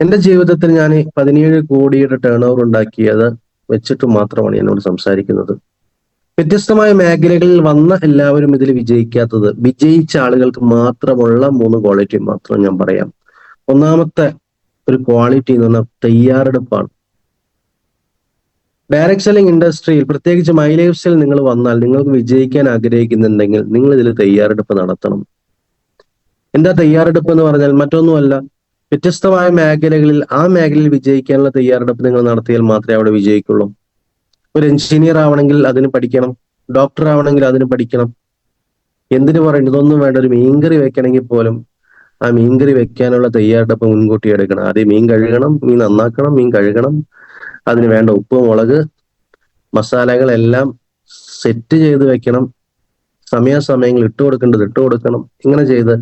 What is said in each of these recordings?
എന്റെ ജീവിതത്തിൽ ഞാൻ 17 കോടിയുടെ ടേൺ ഓവർ ഉണ്ടാക്കിയത് വെച്ചിട്ട് മാത്രമാണ് എന്നോട് സംസാരിക്കുന്നത്. വ്യത്യസ്തമായ മേഖലകളിൽ വന്ന എല്ലാവരും ഇതിൽ വിജയിക്കാത്തത്, വിജയിച്ച ആളുകൾക്ക് മാത്രമുള്ള 3 ക്വാളിറ്റി മാത്രം ഞാൻ പറയാം. ഒന്നാമത്തെ ഒരു ക്വാളിറ്റി എന്ന് പറഞ്ഞാൽ തയ്യാറെടുപ്പാണ്. ഡയറക്ട് സെല്ലിംഗ് ഇൻഡസ്ട്രിയിൽ, പ്രത്യേകിച്ച് മൈ ലൈഫ് സ്റ്റൈൽ നിങ്ങൾ വന്നാൽ, നിങ്ങൾക്ക് വിജയിക്കാൻ ആഗ്രഹിക്കുന്നുണ്ടെങ്കിൽ നിങ്ങൾ ഇതിൽ തയ്യാറെടുപ്പ് നടത്തണം. എന്താ തയ്യാറെടുപ്പ് എന്ന് പറഞ്ഞാൽ മറ്റൊന്നുമല്ല, വ്യത്യസ്തമായ മേഖലകളിൽ ആ മേഖലയിൽ വിജയിക്കാനുള്ള തയ്യാറെടുപ്പ് നിങ്ങൾ നടത്തിയാൽ മാത്രമേ അവിടെ വിജയിക്കുള്ളൂ. ഒരു എഞ്ചിനീയർ ആവണമെങ്കിൽ അതിന് പഠിക്കണം, ഡോക്ടർ ആവണമെങ്കിൽ അതിന് പഠിക്കണം. എന്തിനു പറയുന്നത്, ഇതൊന്നും വേണ്ട. ഒരു മീൻകറി വെക്കണമെങ്കിൽ പോലും ആ മീൻകറി വെക്കാനുള്ള തയ്യാറെടുപ്പ് മുൻകൂട്ടി എടുക്കണം. ആദ്യം മീൻ കഴുകണം, മീൻ നന്നാക്കണം, മീൻ കഴുകണം, അതിന് വേണ്ട ഉപ്പ്, മുളക്, മസാലകളെല്ലാം സെറ്റ് ചെയ്ത് വെക്കണം. സമയാസമയങ്ങൾ ഇട്ട് കൊടുക്കേണ്ടത് ഇട്ട് കൊടുക്കണം. ഇങ്ങനെ ചെയ്ത്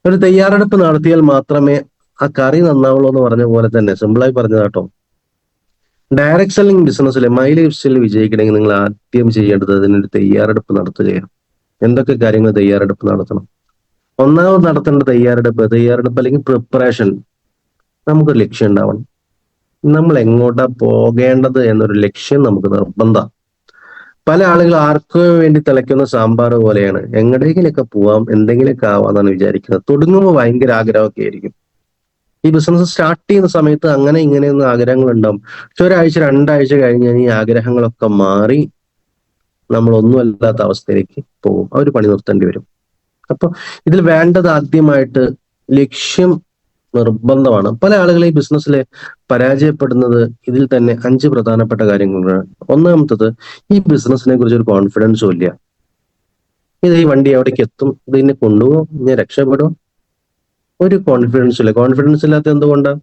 ഒരു തയ്യാറെടുപ്പ് നടത്തിയാൽ മാത്രമേ ആ കറി നന്നാവുള്ളൂ എന്ന് പറഞ്ഞ പോലെ തന്നെ, സിമ്പിളായി പറഞ്ഞതാട്ടോ. ഡയറക്ട് സെല്ലിംഗ് ബിസിനസ്സിൽ, മൈ ലൈഫ് സ്റ്റൈലിൽ വിജയിക്കണമെങ്കിൽ നിങ്ങൾ ആദ്യം ചെയ്യേണ്ടത് അതിനൊരു തയ്യാറെടുപ്പ് നടത്തുകയാണ്. എന്തൊക്കെ കാര്യങ്ങൾ തയ്യാറെടുപ്പ് നടത്തണം? ഒന്നാമത് നടത്തേണ്ട തയ്യാറെടുപ്പ് അല്ലെങ്കിൽ പ്രിപ്പറേഷൻ. നമുക്കൊരു ലക്ഷ്യം ഉണ്ടാവണം. നമ്മൾ എങ്ങോട്ടാ പോകേണ്ടത് എന്നൊരു ലക്ഷ്യം നമുക്ക് നിർബന്ധം. പല ആളുകൾ ആർക്കോ വേണ്ടി തിളയ്ക്കുന്ന സാമ്പാർ പോലെയാണ്. എങ്ങടെയെങ്കിലൊക്കെ പോവാം, എന്തെങ്കിലുമൊക്കെ ആവാന്നാണ് വിചാരിക്കുന്നത്. തുടങ്ങുമ്പോൾ ഭയങ്കര ആഗ്രഹമൊക്കെ ആയിരിക്കും. ഈ ബിസിനസ് സ്റ്റാർട്ട് ചെയ്യുന്ന സമയത്ത് അങ്ങനെ ഇങ്ങനെയൊന്നും ആഗ്രഹങ്ങൾ ഉണ്ടാവും. പക്ഷെ ഒരാഴ്ച 2 ആഴ്ച കഴിഞ്ഞ് ഈ ആഗ്രഹങ്ങളൊക്കെ മാറി നമ്മൾ ഒന്നുമല്ലാത്ത അവസ്ഥയിലേക്ക് പോകും. അവർ പണി നിർത്തേണ്ടി വരും. അപ്പൊ ഇതിൽ വേണ്ടത് ആദ്യമായിട്ട് ലക്ഷ്യം നിർബന്ധമാണ്. പല ആളുകൾ ഈ ബിസിനസ്സിൽ പരാജയപ്പെടുന്നത് ഇതിൽ തന്നെ 5 പ്രധാനപ്പെട്ട കാര്യങ്ങളാണ്. ഒന്നാമത്തത്, ഈ ബിസിനസിനെ കുറിച്ച് ഒരു കോൺഫിഡൻസും ഇല്ല. ഈ വണ്ടി എവിടേക്ക് എത്തും, ഇത് എന്നെ കൊണ്ടുപോകും, ഞാൻ രക്ഷപ്പെടും, ഒരു കോൺഫിഡൻസ് ഇല്ല. കോൺഫിഡൻസ് ഇല്ലാത്ത എന്തുകൊണ്ടാണ്?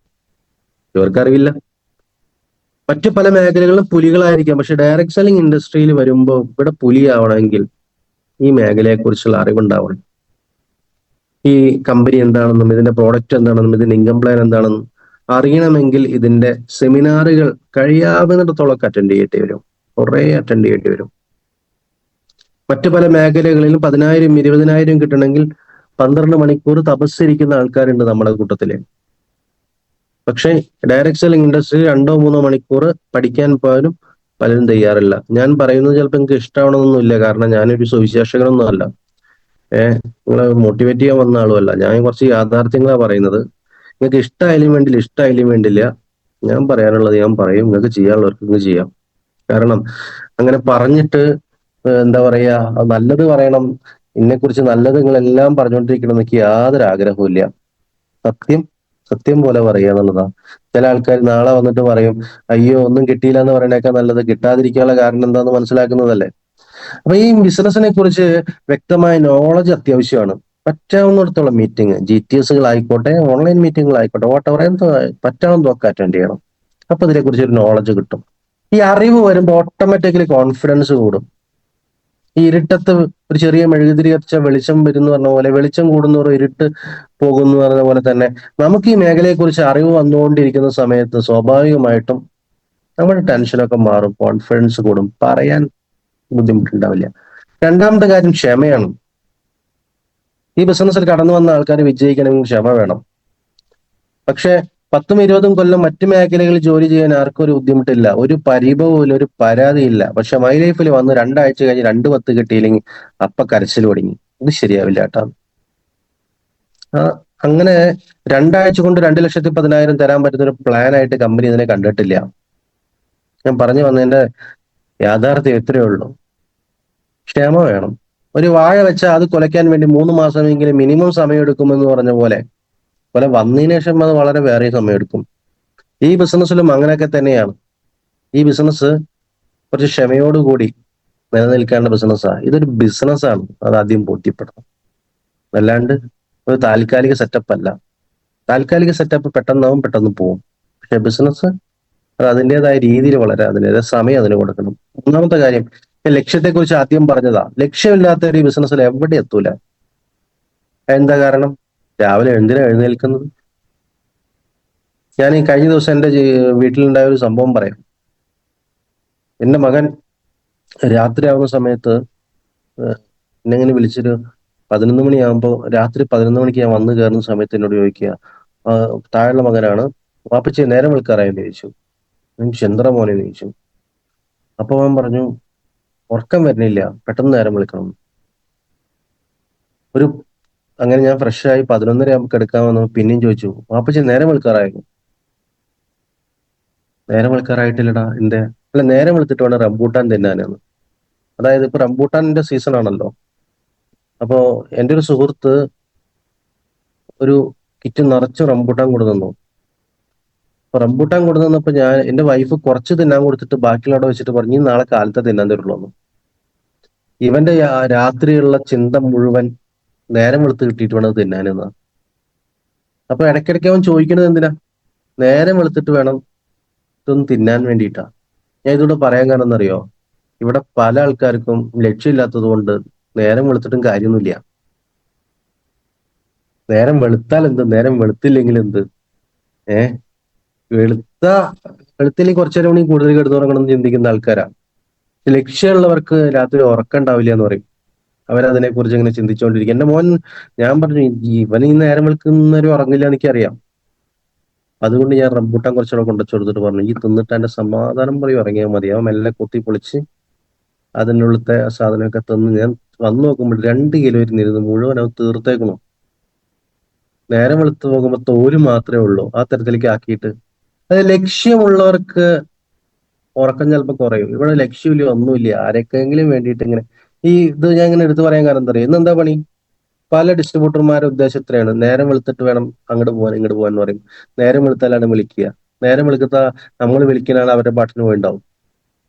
ഇവർക്കറിവില്ല. മറ്റു പല മേഖലകളിലും പുലികളായിരിക്കാം, പക്ഷെ ഡയറക്ട് സെല്ലിംഗ് ഇൻഡസ്ട്രിയിൽ വരുമ്പോൾ ഇവിടെ പുലിയാവണമെങ്കിൽ ഈ മേഖലയെ കുറിച്ചുള്ള അറിവുണ്ടാവണം. ഈ കമ്പനി എന്താണെന്നും ഇതിന്റെ പ്രോഡക്റ്റ് എന്താണെന്നും ഇതിന്റെ ഇൻകം പ്ലാൻ എന്താണെന്നും അറിയണമെങ്കിൽ ഇതിന്റെ സെമിനാറുകൾ കഴിയാവുന്നിടത്തോളം അറ്റൻഡ് ചെയ്യേണ്ടി വരും. കുറെ അറ്റൻഡ് ചെയ്യേണ്ടി വരും. മറ്റു പല മേഖലകളിലും 10,000 20,000 കിട്ടണമെങ്കിൽ 12 മണിക്കൂർ തപസ്സിരിക്കുന്ന ആൾക്കാരുണ്ട് നമ്മുടെ കൂട്ടത്തില്. പക്ഷെ ഡയറക്ട് സെല്ലിംഗ് ഇൻഡസ്ട്രി 2 3 മണിക്കൂർ പഠിക്കാൻ പോലും പലരും തയ്യാറില്ല. ഞാൻ പറയുന്നത് ചിലപ്പോൾ നിങ്ങൾക്ക് ഇഷ്ടമാവണമെന്നൊന്നുമില്ല, കാരണം ഞാനൊരു സുവിശേഷകനൊന്നും അല്ല. നിങ്ങളെ മോട്ടിവേറ്റ് ചെയ്യാൻ വന്ന ആളുമല്ല. ഞാൻ കുറച്ച് യാഥാർത്ഥ്യങ്ങളാണ് പറയുന്നത്. നിങ്ങൾക്ക് ഇഷ്ടമായാലും വേണ്ടില്ല, ഇഷ്ടമായാലും വേണ്ടില്ല, ഞാൻ പറയാനുള്ളത് ഞാൻ പറയും. നിങ്ങൾക്ക് ചെയ്യാനുള്ളവർക്ക് നിങ്ങൾക്ക് ചെയ്യാം. കാരണം അങ്ങനെ പറഞ്ഞിട്ട് എന്താ പറയാ, നല്ലത് പറയണം, എന്നെ കുറിച്ച് നല്ലത് നിങ്ങളെല്ലാം പറഞ്ഞുകൊണ്ടിരിക്കണം എനിക്ക് യാതൊരു ആഗ്രഹവും ഇല്ല. സത്യം സത്യം പോലെ പറയുക എന്നുള്ളതാ. ചില ആൾക്കാർ നാളെ വന്നിട്ട് പറയും, അയ്യോ ഒന്നും കിട്ടിയില്ല എന്ന് പറയണേക്കാൾ നല്ലത് കിട്ടാതിരിക്കാനുള്ള കാരണം എന്താന്ന് മനസ്സിലാക്കുന്നതല്ലേ. അപ്പൊ ഈ ബിസിനസിനെ കുറിച്ച് വ്യക്തമായ നോളജ് അത്യാവശ്യമാണ്. പറ്റാവുന്നിടത്തോളം മീറ്റിംഗ്, GTSകളായിക്കോട്ടെ, ഓൺലൈൻ മീറ്റിങ്ങുകളായിക്കോട്ടെ, വാട്ട് എന്ത് പറ്റാവുന്നതൊക്കെ അറ്റൻഡ് ചെയ്യണം. അപ്പൊ ഇതിനെക്കുറിച്ച് ഒരു നോളജ് കിട്ടും. ഈ അറിവ് വരുമ്പോൾ ഓട്ടോമാറ്റിക്കലി കോൺഫിഡൻസ് കൂടും. ഈ ഇരുട്ടത്ത് ഒരു ചെറിയ മെഴുകുതിരി കത്തിച്ച വെളിച്ചം വരുന്ന പറഞ്ഞ പോലെ, വെളിച്ചം കൂടുന്നവർ ഇരുട്ട് പോകുന്നു പറഞ്ഞ പോലെ തന്നെ, നമുക്ക് ഈ മേഖലയെ കുറിച്ച് അറിവ് വന്നുകൊണ്ടിരിക്കുന്ന സമയത്ത് സ്വാഭാവികമായിട്ടും നമ്മുടെ ടെൻഷനൊക്കെ മാറും, കോൺഫിഡൻസ് കൂടും, പറയാൻ ബുദ്ധിമുട്ടുണ്ടാവില്ല. രണ്ടാമത്തെ കാര്യം ക്ഷമയാണ്. ഈ ബിസിനസ്സിൽ കടന്നു വന്ന ആൾക്കാർ വിജയിക്കണമെങ്കിൽ ക്ഷമ വേണം. പക്ഷെ 10ഉം 20ഉം കൊല്ലം മറ്റു മേഖലകളിൽ ജോലി ചെയ്യാൻ ആർക്കും ഒരു ബുദ്ധിമുട്ടില്ല, ഒരു പരിഭവവും ഇല്ല, ഒരു പരാതിയില്ല. പക്ഷെ മൈ ലൈഫിൽ വന്ന് 2 ആഴ്ച കഴിഞ്ഞ് 2 10 കിട്ടിയില്ലെങ്കിൽ അപ്പൊ കരച്ചിൽ തുടങ്ങി. ഇത് ശരിയാവില്ല കേട്ടാ. ആ അങ്ങനെ 2 ആഴ്ച കൊണ്ട് 2,10,000 തരാൻ പറ്റുന്ന ഒരു പ്ലാൻ ആയിട്ട് കമ്പനി ഇതിനെ കണ്ടിട്ടില്ല. ഞാൻ പറഞ്ഞു വന്നതിന്റെ യാഥാർത്ഥ്യം ഇത്രയേ ഉള്ളൂ. ക്ഷമ വേണം. ഒരു വാഴ വെച്ചാൽ അത് കുലയ്ക്കാൻ വേണ്ടി 3 മാസമെങ്കിലും മിനിമം സമയം എടുക്കുമെന്ന് പറഞ്ഞ പോലെ, വന്നതിന് ശേഷം അത് വളരെ വേറെ സമയം എടുക്കും. ഈ ബിസിനസ്സിലും അങ്ങനെയൊക്കെ തന്നെയാണ്. ഈ ബിസിനസ് കുറച്ച് ക്ഷമയോടുകൂടി നിലനിൽക്കേണ്ട ബിസിനസ്സാണ്. ഇതൊരു ബിസിനസ്സാണ്, അത് ആദ്യം ബോധ്യപ്പെടണം. അല്ലാണ്ട് ഒരു താൽക്കാലിക സെറ്റപ്പ് അല്ല. താൽക്കാലിക സെറ്റപ്പ് പെട്ടെന്നാവും, പെട്ടെന്ന് പോവും. പക്ഷെ ബിസിനസ് അത് അതിൻ്റെതായ രീതിയിൽ വളരാൻ അതിൻ്റെതായ സമയം അതിന് കൊടുക്കണം. മൂന്നാമത്തെ കാര്യം, ഞാൻ ലക്ഷ്യത്തെക്കുറിച്ച് ആദ്യം പറഞ്ഞതാ. ലക്ഷ്യമില്ലാത്ത ഒരു ബിസിനസ്സിൽ എവിടെ എത്തൂല. എന്താ കാരണം? രാവിലെ എന്തിനാ എഴുന്നേൽക്കുന്നത്? ഞാൻ ഈ കഴിഞ്ഞ ദിവസം എന്റെ വീട്ടിലുണ്ടായ ഒരു സംഭവം പറയാം. എന്റെ മകൻ രാത്രിയാവുന്ന സമയത്ത് എന്നെ ഇങ്ങനെ വിളിച്ചൊരു 11 മണിയാകുമ്പോൾ, രാത്രി 11 മണിക്ക് ഞാൻ വന്നു കയറുന്ന സമയത്ത് എന്നോട് ചോദിക്കുക, താഴെയുള്ള മകനാണ്, വാപ്പച്ചി നേരം വിളിക്കാറായെന്ന് ചോദിച്ചു. ഞാൻ ചോദിച്ചു, എന്താ മോനെ എന്ന് ചോദിച്ചു. അപ്പൊ അവൻ പറഞ്ഞു, ഉറക്കം വരുന്നില്ല, പെട്ടെന്ന് നേരം വിളിക്കണം. ഒരു അങ്ങനെ ഞാൻ ഫ്രഷ് ആയി 11:30 ആകുമ്പോൾ കിടക്കാൻ വന്നു. പിന്നെയും ചോദിച്ചു, വാപ്പച്ചി നേരം വിളിക്കാറായിരുന്നു. നേരം വിളിക്കാറായിട്ടില്ലടാ. എന്തേ? അല്ല, നേരം വിളിച്ചിട്ട് വേണം റംബൂട്ടാൻ തിന്നാനെന്ന്. അതായത് ഇപ്പൊ റംബൂട്ടാനിന്റെ സീസൺ ആണല്ലോ. അപ്പോ എന്റെ ഒരു സുഹൃത്ത് ഒരു കിറ്റ് നിറച്ച് റംബൂട്ടാൻ കൊണ്ടുവന്നു. അപ്പൊ റംബൂട്ടാൻ കൊണ്ടുവന്നപ്പോ എന്റെ വൈഫ് കുറച്ച് തിന്നാൻ കൊടുത്തിട്ട് ബാക്കിയുള്ള അവിടെ വെച്ചിട്ട് പറഞ്ഞു, "ഇനി നാളെ കാലത്തെ തിന്നാൻ തരുള്ളൂ." ഇവന്റെ രാത്രിയുള്ള ചിന്ത മുഴുവൻ നേരം വെളുത്ത് കിട്ടിയിട്ട് വേണം അത് തിന്നാനെന്നാ. അപ്പൊ ഇടയ്ക്കിടയ്ക്ക് അവൻ ചോദിക്കണത് എന്തിനാ? നേരം വെളുത്തിട്ട് വേണം ഇതൊന്നും തിന്നാൻ വേണ്ടിയിട്ടാ. ഞാൻ ഇതോടെ പറയാൻ കാരണം എന്നറിയോ? ഇവിടെ പല ആൾക്കാർക്കും ലക്ഷ്യമില്ലാത്തത് കൊണ്ട് നേരം വെളുത്തിട്ടും കാര്യമൊന്നുമില്ല. നേരം വെളുത്താൽ എന്ത്, നേരം വെളുത്തില്ലെങ്കിൽ എന്ത്? ഏഹ് വെളുത്ത വെളുത്തില്ലെങ്കിൽ കുറച്ചു നേരം കൂടി കൂടുതൽ കിടന്നുറങ്ങണം എന്ന് ചിന്തിക്കുന്ന ആൾക്കാരാ. ലക്ഷ്യമുള്ളവർക്ക് രാത്രി ഉറക്കം ഉണ്ടാവില്ല എന്ന് പറയും. അവരതിനെ കുറിച്ച് ഇങ്ങനെ ചിന്തിച്ചുകൊണ്ടിരിക്കും. എന്റെ മോൻ, ഞാൻ പറഞ്ഞു, ഇവൻ ഈ നേരം വെളുക്കുന്നവരും ഉറങ്ങില്ല എനിക്കറിയാം. അതുകൊണ്ട് ഞാൻ റംബൂട്ടാൻ കുറച്ചുകൂടെ കൊണ്ടുവച്ച് കൊടുത്തിട്ട് പറഞ്ഞു, ഈ തിന്നിട്ട് എന്റെ സമാധാനം പറയും ഇറങ്ങിയാൽ മതി. അവൻ മെല്ലെ കുത്തി പൊളിച്ച് അതിനുള്ളിലത്തെ സാധനമൊക്കെ തിന്ന് ഞാൻ വന്നു നോക്കുമ്പോൾ 2 കിലോ ഇരുന്നിരുന്നു മുഴുവൻ അവൻ തീർത്തേക്കണു. നേരം വെളുത്ത് നോക്കുമ്പോ തോല് മാത്രമേ ഉള്ളൂ. ആ തരത്തിലേക്ക് ആക്കിയിട്ട്, അത് ലക്ഷ്യമുള്ളവർക്ക് ഉറക്കം ചിലപ്പോൾ കുറയും. ഇവിടെ ലക്ഷ്യമില്ല, ഒന്നുമില്ല, ആരൊക്കെങ്കിലും വേണ്ടിയിട്ട് ഇങ്ങനെ ഇത് ഞാൻ ഇങ്ങനെ എടുത്തു പറയാൻ കാരണം എന്താ പറയുക, ഇന്നെന്താ പണി? പല ഡിസ്ട്രിബ്യൂട്ടർമാരുടെ ഉദ്ദേശം ഇത്രയാണ്, നേരം വെളുത്തിട്ട് വേണം അങ്ങോട്ട് പോകാൻ ഇങ്ങോട്ട് പോകാൻ എന്ന് പറയും. നേരം വെളുത്താലാണ് വിളിക്കുക. നേരം വെളുക്കത്ത നമ്മൾ വിളിക്കുന്ന ആൾ അവരുടെ പാട്ടിന് പോയിണ്ടാവും.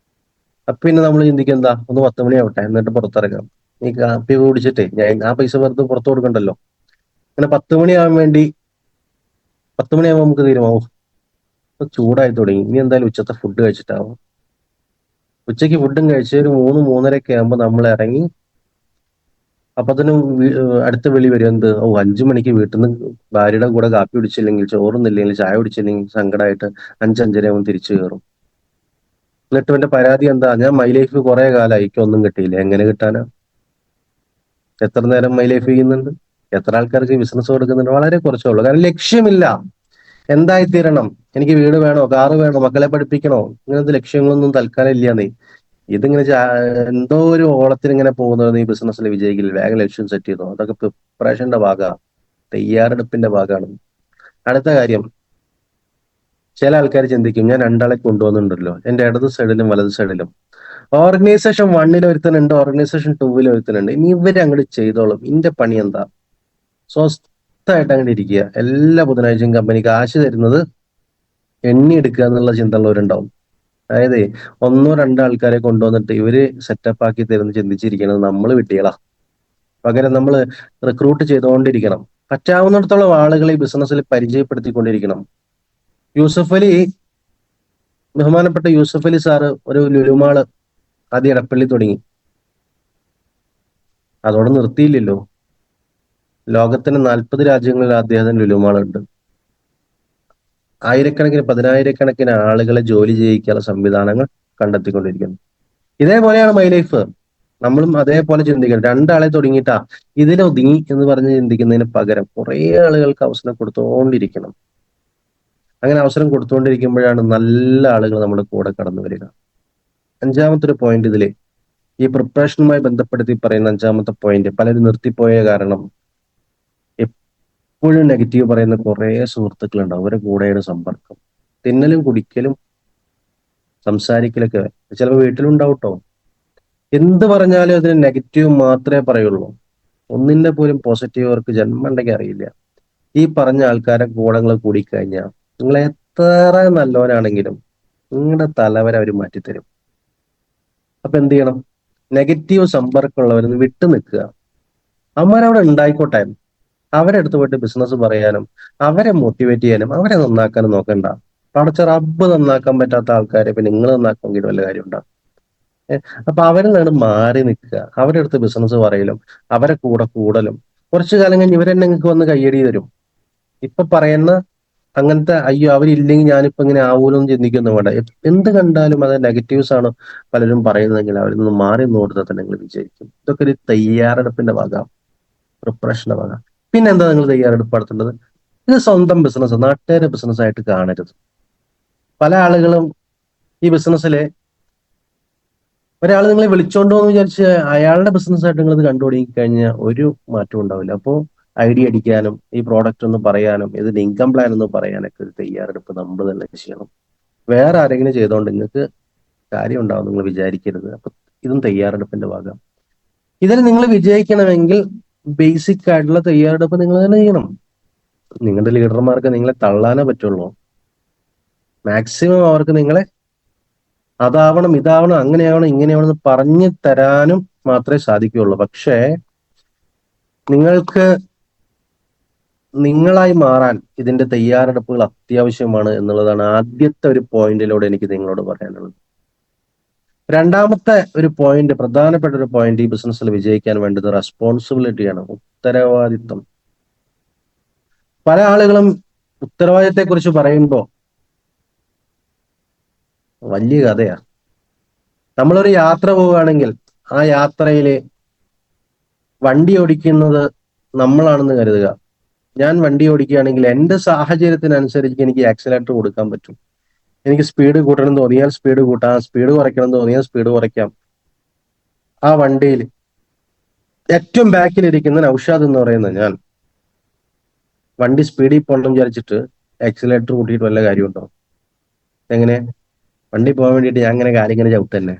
അപ്പൊ പിന്നെ നമ്മൾ ചിന്തിക്കുക, എന്താ, ഒന്ന് 10 മണിയാവട്ടെ എന്നിട്ട് പുറത്തിറങ്ങാം. ഈ കാപ്പി കുടിച്ചിട്ടേ ഞാൻ ആ പൈസ വെറുതെ പുറത്തു കൊടുക്കണ്ടല്ലോ. അങ്ങനെ 10 മണിയാവാൻ വേണ്ടി 10 മണിയാകുമ്പോൾ നമുക്ക് തീരുമാനം, ഇപ്പൊ ചൂടായി തുടങ്ങി, ഇനി എന്തായാലും ഉച്ചത്തെ ഫുഡ് കഴിച്ചിട്ടാവും. ഉച്ചയ്ക്ക് ഫുഡും കഴിച്ച് ഒരു 3-3:30 ആകുമ്പോൾ നമ്മൾ ഇറങ്ങി. അപ്പൊ തന്നെ അടുത്ത വിളി വരും, എന്ത്, 5 മണിക്ക് വീട്ടിൽ നിന്ന് ഭാര്യയുടെ കൂടെ കാപ്പി കുടിച്ചില്ലെങ്കിൽ, ചോറൊന്നില്ലെങ്കിൽ, ചായ കുടിച്ചില്ലെങ്കിൽ സങ്കടമായിട്ട് 5-5:30 ആകുമ്പോൾ തിരിച്ചു കയറും. എന്നിട്ട് എന്റെ പരാതി എന്താ, ഞാൻ മൈ ലൈഫ് കുറെ കാലമായി, എനിക്ക് ഒന്നും കിട്ടിയില്ല. എങ്ങനെ കിട്ടാനാ? എത്ര നേരം മൈ ലൈഫ് ചെയ്യുന്നുണ്ട്? എത്ര ആൾക്കാർക്ക് ബിസിനസ് കൊടുക്കുന്നുണ്ട്? വളരെ കുറച്ചേ ഉള്ളൂ. കാരണം ലക്ഷ്യമില്ല. എന്തായി തീരണം? എനിക്ക് വീട് വേണോ, കാറ് വേണോ, മക്കളെ പഠിപ്പിക്കണോ? ഇങ്ങനത്തെ ലക്ഷ്യങ്ങളൊന്നും തൽക്കാലം ഇല്ലാന്നേ. ഇതിങ്ങനെ എന്തോ ഒരു ഓളത്തിന് ഇങ്ങനെ പോകുന്നത് ഈ ബിസിനസ്സിൽ വിജയിക്കില്ല. വേഗം ലക്ഷ്യം സെറ്റ് ചെയ്തോ. അതൊക്കെ പ്രിപ്പറേഷന്റെ ഭാഗമാണ്, തയ്യാറെടുപ്പിന്റെ ഭാഗമാണ്. അടുത്ത കാര്യം, ചില ആൾക്കാർ ചിന്തിക്കും, ഞാൻ 2 ആളെ കൊണ്ടുവന്നിട്ടുണ്ടല്ലോ, എന്റെ ഇടത് സൈഡിലും വലത് സൈഡിലും. ഓർഗനൈസേഷൻ 1 ഒരുത്തനുണ്ട്, ഓർഗനൈസേഷൻ 2 ഒരുത്തനുണ്ട്. ഇനി ഇവര് അങ്ങോട്ട് ചെയ്തോളും, ഇന്റെ പണി എന്താ? സ്വസ്ഥമായിട്ട് അങ്ങോട്ട് ഇരിക്കുക. എല്ലാ ബുധനാഴ്ചയും കമ്പനി കാശ് തരുന്നത് എണ്ണി എടുക്കുക എന്നുള്ള ചിന്ത ഉള്ളവരുണ്ടാവും. അതായത് 1-2 ആൾക്കാരെ കൊണ്ടുവന്നിട്ട് ഇവര് സെറ്റപ്പ് ആക്കി തരുന്ന ചിന്തിച്ചിരിക്കുന്നത് നമ്മൾ വിട്ടികളാ. പകരം നമ്മൾ റിക്രൂട്ട് ചെയ്തുകൊണ്ടിരിക്കണം. പറ്റാവുന്നിടത്തോളം ആളുകളെ ഈ ബിസിനസ്സിൽ പരിചയപ്പെടുത്തിക്കൊണ്ടിരിക്കണം. യൂസഫ് അലി, ബഹുമാനപ്പെട്ട യൂസഫ് അലി സാറ് ഒരു ലുലുമാള് ആദ്യം എടപ്പള്ളി തുടങ്ങി. അതോടെ നിർത്തിയില്ലല്ലോ. ലോകത്തിന് 40 രാജ്യങ്ങളിൽ അദ്ദേഹത്തിന് ലുലുമാളുണ്ട്. ആയിരക്കണക്കിന് 10,000-കണക്കിന് ആളുകളെ ജോലി ചെയ്യിക്കാനുള്ള സംവിധാനങ്ങൾ കണ്ടെത്തിക്കൊണ്ടിരിക്കുന്നു. ഇതേപോലെയാണ് മൈ ലൈഫ്. നമ്മളും അതേപോലെ ചിന്തിക്കണം. 2 ആളെ തുടങ്ങിയിട്ടാ ഇതിലൊതുങ്ങി എന്ന് പറഞ്ഞ് ചിന്തിക്കുന്നതിന് പകരം കുറെ ആളുകൾക്ക് അവസരം കൊടുത്തുകൊണ്ടിരിക്കണം. അങ്ങനെ അവസരം കൊടുത്തുകൊണ്ടിരിക്കുമ്പോഴാണ് നല്ല ആളുകൾ നമ്മുടെ കൂടെ കടന്നു വരിക. 5-മത്തെ ഒരു പോയിന്റ് ഇതില്, ഈ പ്രിപ്പറേഷനുമായി ബന്ധപ്പെടുത്തി പറയുന്ന 5-മത്തെ പോയിന്റ്, പലരും നിർത്തിപ്പോയ കാരണം എപ്പോഴും നെഗറ്റീവ് പറയുന്ന കുറെ സുഹൃത്തുക്കളുണ്ട്. അവരുടെ കൂടെയാണ് സമ്പർക്കം. തിന്നലും കുടിക്കലും സംസാരിക്കലൊക്കെ ചിലപ്പോൾ വീട്ടിലും ഉണ്ടാവും കേട്ടോ. എന്ത് പറഞ്ഞാലും അതിന് നെഗറ്റീവ് മാത്രമേ പറയുള്ളൂ. ഒന്നിന്റെ പോലും പോസിറ്റീവ് അവർക്ക് ജന്മണ്ടെങ്കിൽ അറിയില്ല. ഈ പറഞ്ഞ ആൾക്കാരെ കൂടെ നിങ്ങൾ കൂടിക്കഴിഞ്ഞാൽ നിങ്ങൾ എത്ര നല്ലവനാണെങ്കിലും നിങ്ങളുടെ തലവരെ അവർ മാറ്റിത്തരും. അപ്പൊ എന്ത് ചെയ്യണം? നെഗറ്റീവ് സമ്പർക്കമുള്ളവരൊന്ന് വിട്ടു നിൽക്കുക. അവന്മാരവിടെ ഉണ്ടായിക്കോട്ടെ. അവരെ അടുത്ത് പോയിട്ട് ബിസിനസ് പറയാനും അവരെ മോട്ടിവേറ്റ് ചെയ്യാനും അവരെ നന്നാക്കാനും നോക്കണ്ട. പടച്ച റബ്ബ് നന്നാക്കാൻ പറ്റാത്ത ആൾക്കാരെ പിന്നെ നിങ്ങൾ നന്നാക്കെങ്കിൽ വല്ല കാര്യം ഉണ്ടാവും. അപ്പൊ അവരിൽ നിന്ന് മാറി നിൽക്കുക. അവരുടെ അടുത്ത് ബിസിനസ് പറയലും അവരെ കൂടെ കൂടലും കുറച്ചു കാലം കഴിഞ്ഞ് ഇവരെന്നെ നിങ്ങൾക്ക് വന്ന് കയ്യടി തരും. ഇപ്പൊ പറയുന്ന അങ്ങനത്തെ, അയ്യോ അവരില്ലെങ്കിൽ ഞാനിപ്പോ ഇങ്ങനെ ആവൂലെന്ന് ചിന്തിക്കുന്നു വേണ്ട. എന്ത് കണ്ടാലും അത് നെഗറ്റീവ്സ് ആണ് പലരും പറയുന്നതെങ്കിൽ അവരിൽ നിന്ന് മാറി നോടുത്താൽ തന്നെ നിങ്ങൾ വിജയിക്കും. ഇതൊക്കെ ഒരു തയ്യാറെടുപ്പിന്റെ ഭാഗം, പ്രിപ്പറേഷന്റെ ഭാഗം. പിന്നെ എന്താ നിങ്ങൾ തയ്യാറെടുപ്പ് നടത്തേണ്ടത്? ഇത് സ്വന്തം ബിസിനസ്, നാട്ടുകാരുടെ ബിസിനസ് ആയിട്ട് കാണരുത്. പല ആളുകളും ഈ ബിസിനസ്സിലെ ഒരാൾ നിങ്ങളെ വിളിച്ചോണ്ടോ എന്ന് വിചാരിച്ച് അയാളുടെ ബിസിനസ് ആയിട്ട് നിങ്ങൾ ഇത് കണ്ടുപിടിക്കി കഴിഞ്ഞാൽ ഒരു മാറ്റവും ഉണ്ടാവില്ല. അപ്പോൾ ഐഡിയ അടിക്കാനും ഈ പ്രോഡക്റ്റ് ഒന്ന് പറയാനും ഇതിന്റെ ഇൻകം പ്ലാൻ ഒന്ന് പറയാനൊക്കെ ഒരു തയ്യാറെടുപ്പ് നമ്മൾ തന്നെ ചെയ്യണം. വേറെ ആരെങ്കിലും ചെയ്തുകൊണ്ട് നിങ്ങൾക്ക് കാര്യം ഉണ്ടാവും നിങ്ങൾ വിചാരിക്കരുത്. അപ്പൊ ഇതും തയ്യാറെടുപ്പിന്റെ ഭാഗം. ഇതിൽ നിങ്ങൾ വിജയിക്കണമെങ്കിൽ ബേസിക് ആയിട്ടുള്ള തയ്യാറെടുപ്പ് നിങ്ങൾ തന്നെ ചെയ്യണം. നിങ്ങളുടെ ലീഡർമാർക്ക് നിങ്ങളെ തള്ളാനേ പറ്റുള്ളൂ. മാക്സിമം അവർക്ക് നിങ്ങളെ അതാവണം, ഇതാവണം, അങ്ങനെയാവണം, ഇങ്ങനെയാവണം എന്ന് പറഞ്ഞു തരാനും മാത്രമേ സാധിക്കുകയുള്ളൂ. പക്ഷേ നിങ്ങൾക്ക് നിങ്ങളായി മാറാൻ ഇതിന്റെ തയ്യാറെടുപ്പുകൾ അത്യാവശ്യമാണ് എന്നുള്ളതാണ് ആദ്യത്തെ ഒരു പോയിന്റിലൂടെ എനിക്ക് നിങ്ങളോട് പറയാനുള്ളത്. രണ്ടാമത്തെ ഒരു പോയിന്റ്, പ്രധാനപ്പെട്ട ഒരു പോയിന്റ്, ഈ ബിസിനസ്സിൽ വിജയിക്കാൻ വേണ്ടത് റെസ്പോൺസിബിലിറ്റിയാണ്, ഉത്തരവാദിത്വം. പല ആളുകളും ഉത്തരവാദിത്തത്തെ കുറിച്ച് പറയുമ്പോൾ വലിയ കഥയാ. നമ്മളൊരു യാത്ര പോവുകയാണെങ്കിൽ ആ യാത്രയില് വണ്ടി ഓടിക്കുന്നത് നമ്മളാണെന്ന് കരുതുക. ഞാൻ വണ്ടി ഓടിക്കുകയാണെങ്കിൽ എന്റെ സാഹചര്യത്തിനനുസരിച്ച് എനിക്ക് ആക്സിലേറ്റർ കൊടുക്കാൻ പറ്റും. എനിക്ക് സ്പീഡ് കൂട്ടണം എന്ന് തോന്നിയാൽ സ്പീഡ് കൂട്ടാം, സ്പീഡ് കുറയ്ക്കണം എന്ന് തോന്നിയാൽ സ്പീഡ് കുറയ്ക്കാം. ആ വണ്ടിയിൽ ഏറ്റവും ബാക്കിലിരിക്കുന്ന നൗഷാദ് എന്ന് പറയുന്ന ഞാൻ വണ്ടി സ്പീഡിൽ പോകണം വിചാരിച്ചിട്ട് ആക്സിലേറ്റർ കൂട്ടിയിട്ട് വല്ല കാര്യമുണ്ടോ? എങ്ങനെ വണ്ടി പോകാൻ വേണ്ടിയിട്ട് ഞാൻ അങ്ങനെ കാര്യം ഇങ്ങനെ ചവിട്ടന്നെ,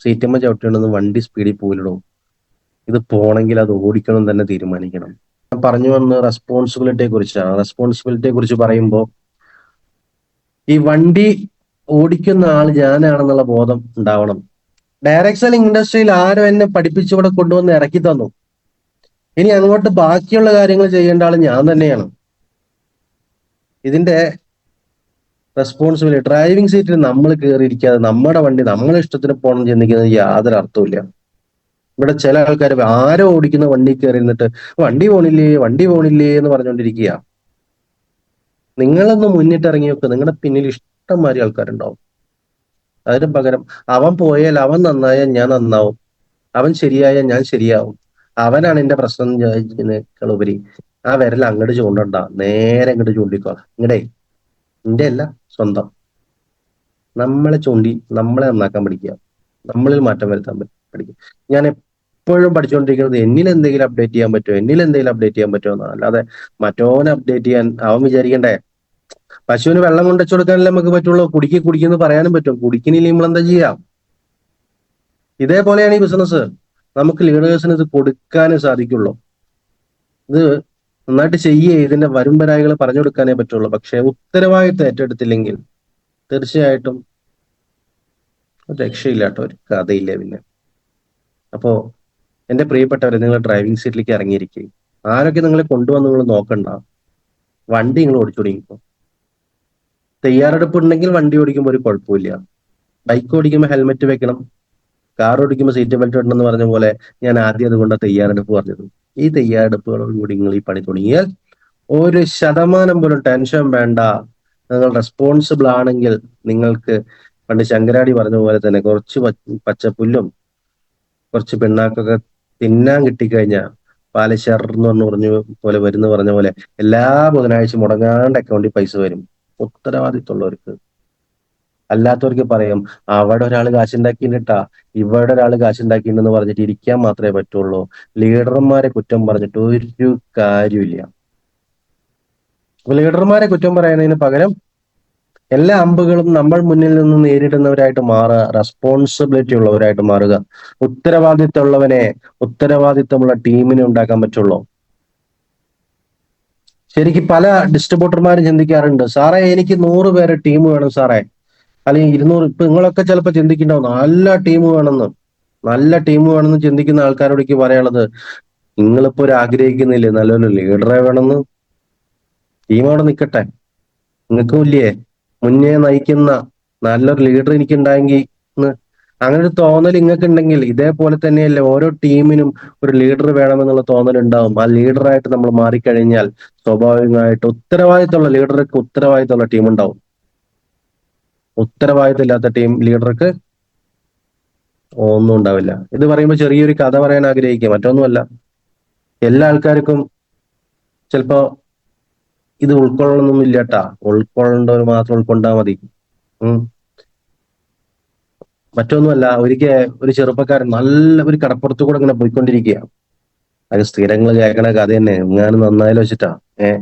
സീറ്റമ്മ ചവിട്ടിയുണ്ടെന്ന് വണ്ടി സ്പീഡിൽ പോയില്ലടോ. ഇത് പോണെങ്കിൽ അത് ഓടിക്കണം തന്നെ തീരുമാനിക്കണം. ഞാൻ പറഞ്ഞു വന്ന റെസ്പോൺസിബിലിറ്റിയെ കുറിച്ചാണ്. റെസ്പോൺസിബിലിറ്റിയെ കുറിച്ച് പറയുമ്പോൾ ഈ വണ്ടി ഓടിക്കുന്ന ആൾ ഞാനാണെന്നുള്ള ബോധം ഉണ്ടാവണം. ഡയറക്ട് സെല്ലിംഗ് ഇൻഡസ്ട്രിയിൽ ആരും എന്നെ പഠിപ്പിച്ച് ഇവിടെ കൊണ്ടുവന്ന് ഇറക്കി തന്നു. ഇനി അങ്ങോട്ട് ബാക്കിയുള്ള കാര്യങ്ങൾ ചെയ്യേണ്ട ആൾ ഞാൻ തന്നെയാണ്. ഇതിന്റെ റെസ്പോൺസിബിലിറ്റി, ഡ്രൈവിംഗ് സീറ്റിൽ നമ്മൾ കയറിയിരിക്കാതെ നമ്മുടെ വണ്ടി നമ്മളെ ഇഷ്ടത്തിന് പോകണം ചിന്തിക്കുന്നത് യാതൊരു അർത്ഥമില്ല. ഇവിടെ ചില ആൾക്കാർ ആരോ ഓടിക്കുന്ന വണ്ടി കയറി ഇരുന്നിട്ട് വണ്ടി പോണില്ലേ വണ്ടി പോണില്ലേ എന്ന് പറഞ്ഞുകൊണ്ടിരിക്കുക. നിങ്ങളൊന്ന് മുന്നിട്ടിറങ്ങി വെക്കുക, നിങ്ങളുടെ പിന്നിൽ ഇഷ്ടംമാതിരി ആൾക്കാരുണ്ടാവും. അതിന് പകരം അവൻ പോയാൽ അവൻ നന്നായാൽ ഞാൻ നന്നാവും, അവൻ ശരിയായാൽ ഞാൻ ശരിയാവും, അവനാണ് എന്റെ പ്രശ്നം ഉപരി ആ വിരൽ അങ്ങോട്ട് ചൂണ്ടണ്ട, നേരെ അങ്ങോട്ട് ചൂണ്ടിക്കോ. ഇങ്ങടേ എന്റെ അല്ല, സ്വന്തം. നമ്മളെ ചൂണ്ടി നമ്മളെ നന്നാക്കാൻ പഠിക്കുക, നമ്മളിൽ മാറ്റം വരുത്താൻ പഠിക്കുക. ഞാൻ എപ്പോഴും പഠിച്ചുകൊണ്ടിരിക്കുന്നത് എന്നിൽ എന്തെങ്കിലും അപ്ഡേറ്റ് ചെയ്യാൻ പറ്റുമോ, എന്നിൽ എന്തെങ്കിലും അപ്ഡേറ്റ് ചെയ്യാൻ പറ്റുമോ എന്നാണ്. അല്ലാതെ മറ്റോനെ അപ്ഡേറ്റ് ചെയ്യാൻ അവൻ വിചാരിക്കണ്ടേ. പശുവിന് വെള്ളം കൊണ്ടുവച്ചു കൊടുക്കാനല്ലേ നമുക്ക് പറ്റുള്ളൂ, കുടിക്കുന്നു പറയാനും പറ്റും. കുടിക്കുന്നില്ല നമ്മൾ എന്താ ചെയ്യാം? ഇതേപോലെയാണ് ഈ ബിസിനസ്. നമുക്ക് ലീഡേഴ്സിന് ഇത് കൊടുക്കാനേ സാധിക്കുള്ളൂ. ഇത് നന്നായിട്ട് ചെയ്യേ, ഇതിന്റെ വരുംപരായികൾ പറഞ്ഞു കൊടുക്കാനേ പറ്റുള്ളൂ. പക്ഷെ ഉത്തരവാദിത്തം ഏറ്റെടുത്തില്ലെങ്കിൽ തീർച്ചയായിട്ടും രക്ഷയില്ലാട്ടോ, ഒരു കഥയില്ല പിന്നെ. അപ്പോ എന്റെ പ്രിയപ്പെട്ടവരെ, നിങ്ങൾ ഡ്രൈവിംഗ് സീറ്റിലേക്ക് ഇറങ്ങിയിരിക്കുക. ആരൊക്കെ നിങ്ങളെ കൊണ്ടുവന്ന് നിങ്ങൾ നോക്കണ്ട, വണ്ടി നിങ്ങൾ ഓടിച്ചു തുടങ്ങിക്കോ. തയ്യാറെടുപ്പ് ഉണ്ടെങ്കിൽ വണ്ടി ഓടിക്കുമ്പോൾ ഒരു കുഴപ്പമില്ല. ബൈക്ക് ഓടിക്കുമ്പോൾ ഹെൽമെറ്റ് വെക്കണം, കാർ ഓടിക്കുമ്പോൾ സീറ്റ് ബെൽറ്റ് ഇടണം എന്ന് പറഞ്ഞ പോലെ ഞാൻ ആദ്യം അതുകൊണ്ട് തയ്യാറെടുപ്പ് പറഞ്ഞത്. ഈ തയ്യാറെടുപ്പുകളോടുകൂടി നിങ്ങൾ ഈ പണി തുടങ്ങിയാൽ 1% പോലും ടെൻഷൻ വേണ്ട. നിങ്ങൾ റെസ്പോൺസിബിൾ ആണെങ്കിൽ നിങ്ങൾക്ക് പണ്ട് ശങ്കരാടി പറഞ്ഞ പോലെ തന്നെ കുറച്ച് പച്ചപ്പുല്ലും കുറച്ച് പിണ്ണാക്കൊക്കെ തിന്നാൻ കിട്ടിക്കഴിഞ്ഞാൽ പാല് ഷെർന്ന് പറഞ്ഞു പോലെ വരുന്ന പറഞ്ഞ പോലെ എല്ലാ ബുധനാഴ്ച മുടങ്ങാണ്ട് അക്കൗണ്ടിൽ പൈസ വരും. ഉത്തരവാദിത്തമുള്ളവർക്ക്. അല്ലാത്തവർക്ക് പറയും അവിടെ ഒരാൾ കാശുണ്ടാക്കിയിട്ടാ, ഇവിടെ ഒരാൾ കാശുണ്ടാക്കിയിട്ടുണ്ടെന്ന് പറഞ്ഞിട്ട് ഇരിക്കാൻ മാത്രമേ പറ്റുള്ളൂ. ലീഡർമാരെ കുറ്റം പറഞ്ഞിട്ട് ഒരു കാര്യമില്ല. ലീഡർമാരെ കുറ്റം പറയുന്നതിന് പകരം എല്ലാ അമ്പുകളും നമ്മൾ മുന്നിൽ നിന്ന് നേരിടുന്നവരായിട്ട് മാറുക, റെസ്പോൺസിബിലിറ്റി ഉള്ളവരായിട്ട് മാറുക. ഉത്തരവാദിത്തമുള്ള ടീമിനെ ഉണ്ടാക്കാൻ പറ്റുള്ളൂ. ശരിക്കും പല ഡിസ്ട്രിബ്യൂട്ടർമാരും ചിന്തിക്കാറുണ്ട്, സാറേ എനിക്ക് 100 പേരെ ടീം വേണം സാറേ, അല്ലെങ്കിൽ 200. ഇപ്പൊ നിങ്ങളൊക്കെ ചിലപ്പോൾ ചിന്തിക്കുന്നുണ്ടാവും നല്ല ടീം വേണമെന്ന്. നല്ല ടീം വേണമെന്ന് ചിന്തിക്കുന്ന ആൾക്കാരോട് എനിക്ക് പറയാനുള്ളത്, നിങ്ങളിപ്പോ ഒരു ആഗ്രഹിക്കുന്നില്ലേ നല്ലൊരു ലീഡറെ വേണമെന്ന്? ടീം അവിടെ നിൽക്കട്ടെ. നിങ്ങൾക്കും ഇല്ലേ മുന്നേ നയിക്കുന്ന നല്ലൊരു ലീഡർ എനിക്കുണ്ടായെങ്കിൽ അങ്ങനെ ഒരു തോന്നൽ നിങ്ങൾക്ക് ഉണ്ടെങ്കിൽ, ഇതേപോലെ തന്നെയല്ലേ ഓരോ ടീമിനും ഒരു ലീഡർ വേണമെന്നുള്ള തോന്നൽ ഉണ്ടാവും. ആ ലീഡറായിട്ട് നമ്മൾ മാറിക്കഴിഞ്ഞാൽ സ്വാഭാവികമായിട്ട് ഉത്തരവാദിത്തമുള്ള ലീഡർക്ക് ഉത്തരവാദിത്തമുള്ള ടീം ഉണ്ടാവും. ഉത്തരവാദിത്തം ഇല്ലാത്ത ലീഡർക്ക് ഒന്നും ഉണ്ടാവില്ല. ഇത് പറയുമ്പോൾ ചെറിയൊരു കഥ പറയാൻ ആഗ്രഹിക്കുക, മറ്റൊന്നുമല്ല. എല്ലാ ആൾക്കാർക്കും ചിലപ്പോ ഇത് ഉൾക്കൊള്ളണമെന്നൊന്നും ഇല്ലാട്ടാ. ഉൾക്കൊള്ളേണ്ടവർ മാത്രം ഉൾക്കൊണ്ടാ മതി. ഉം മറ്റൊന്നുമല്ല, ഒരിക്കൽ ഒരു ചെറുപ്പക്കാരൻ നല്ല ഒരു കടപ്പുറത്ത് കൂടെ ഇങ്ങനെ പോയിക്കൊണ്ടിരിക്കുക. അത് സ്ഥിരങ്ങൾ കേൾക്കണ കഥ തന്നെ, എങ്ങാനും നന്നായാലോ വെച്ചിട്ടാ. ഏഹ്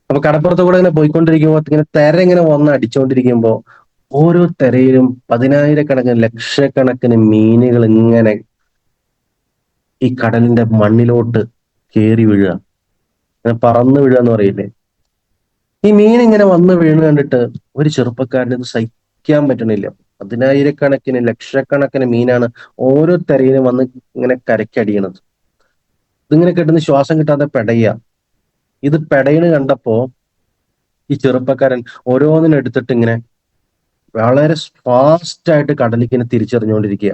അപ്പൊ കടപ്പുറത്ത് കൂടെ ഇങ്ങനെ പോയിക്കൊണ്ടിരിക്കുമ്പോ ഇങ്ങനെ തിര ഇങ്ങനെ വന്ന് അടിച്ചുകൊണ്ടിരിക്കുമ്പോ ഓരോ തിരയിലും പതിനായിരക്കണക്കിന് ലക്ഷക്കണക്കിന് മീനുകൾ ഇങ്ങനെ ഈ കടലിന്റെ മണ്ണിലോട്ട് കേറി വീഴുക, ഇങ്ങനെ പറന്ന് വീഴുക എന്ന് പറയില്ലേ. ഈ മീൻ ഇങ്ങനെ വന്ന് വീണ് കണ്ടിട്ട് ഒരു ചെറുപ്പക്കാരന് ഇത് സഹിക്കാൻ പറ്റണില്ല. പതിനായിരക്കണക്കിന് ലക്ഷക്കണക്കിന് മീനാണ് ഓരോ തിരയിലും വന്ന് ഇങ്ങനെ കരയ്ക്കടിയണത്. ഇതിങ്ങനെ കിട്ടുന്ന ശ്വാസം കിട്ടാതെ പെടയുക. ഇത് പെടയണ് കണ്ടപ്പോ ഈ ചെറുപ്പക്കാരൻ ഓരോന്നിനും എടുത്തിട്ട് ഇങ്ങനെ വളരെ ഫാസ്റ്റ് ആയിട്ട് കടലിലേക്ക് ഇങ്ങനെ തിരിച്ചറിഞ്ഞുകൊണ്ടിരിക്കുക.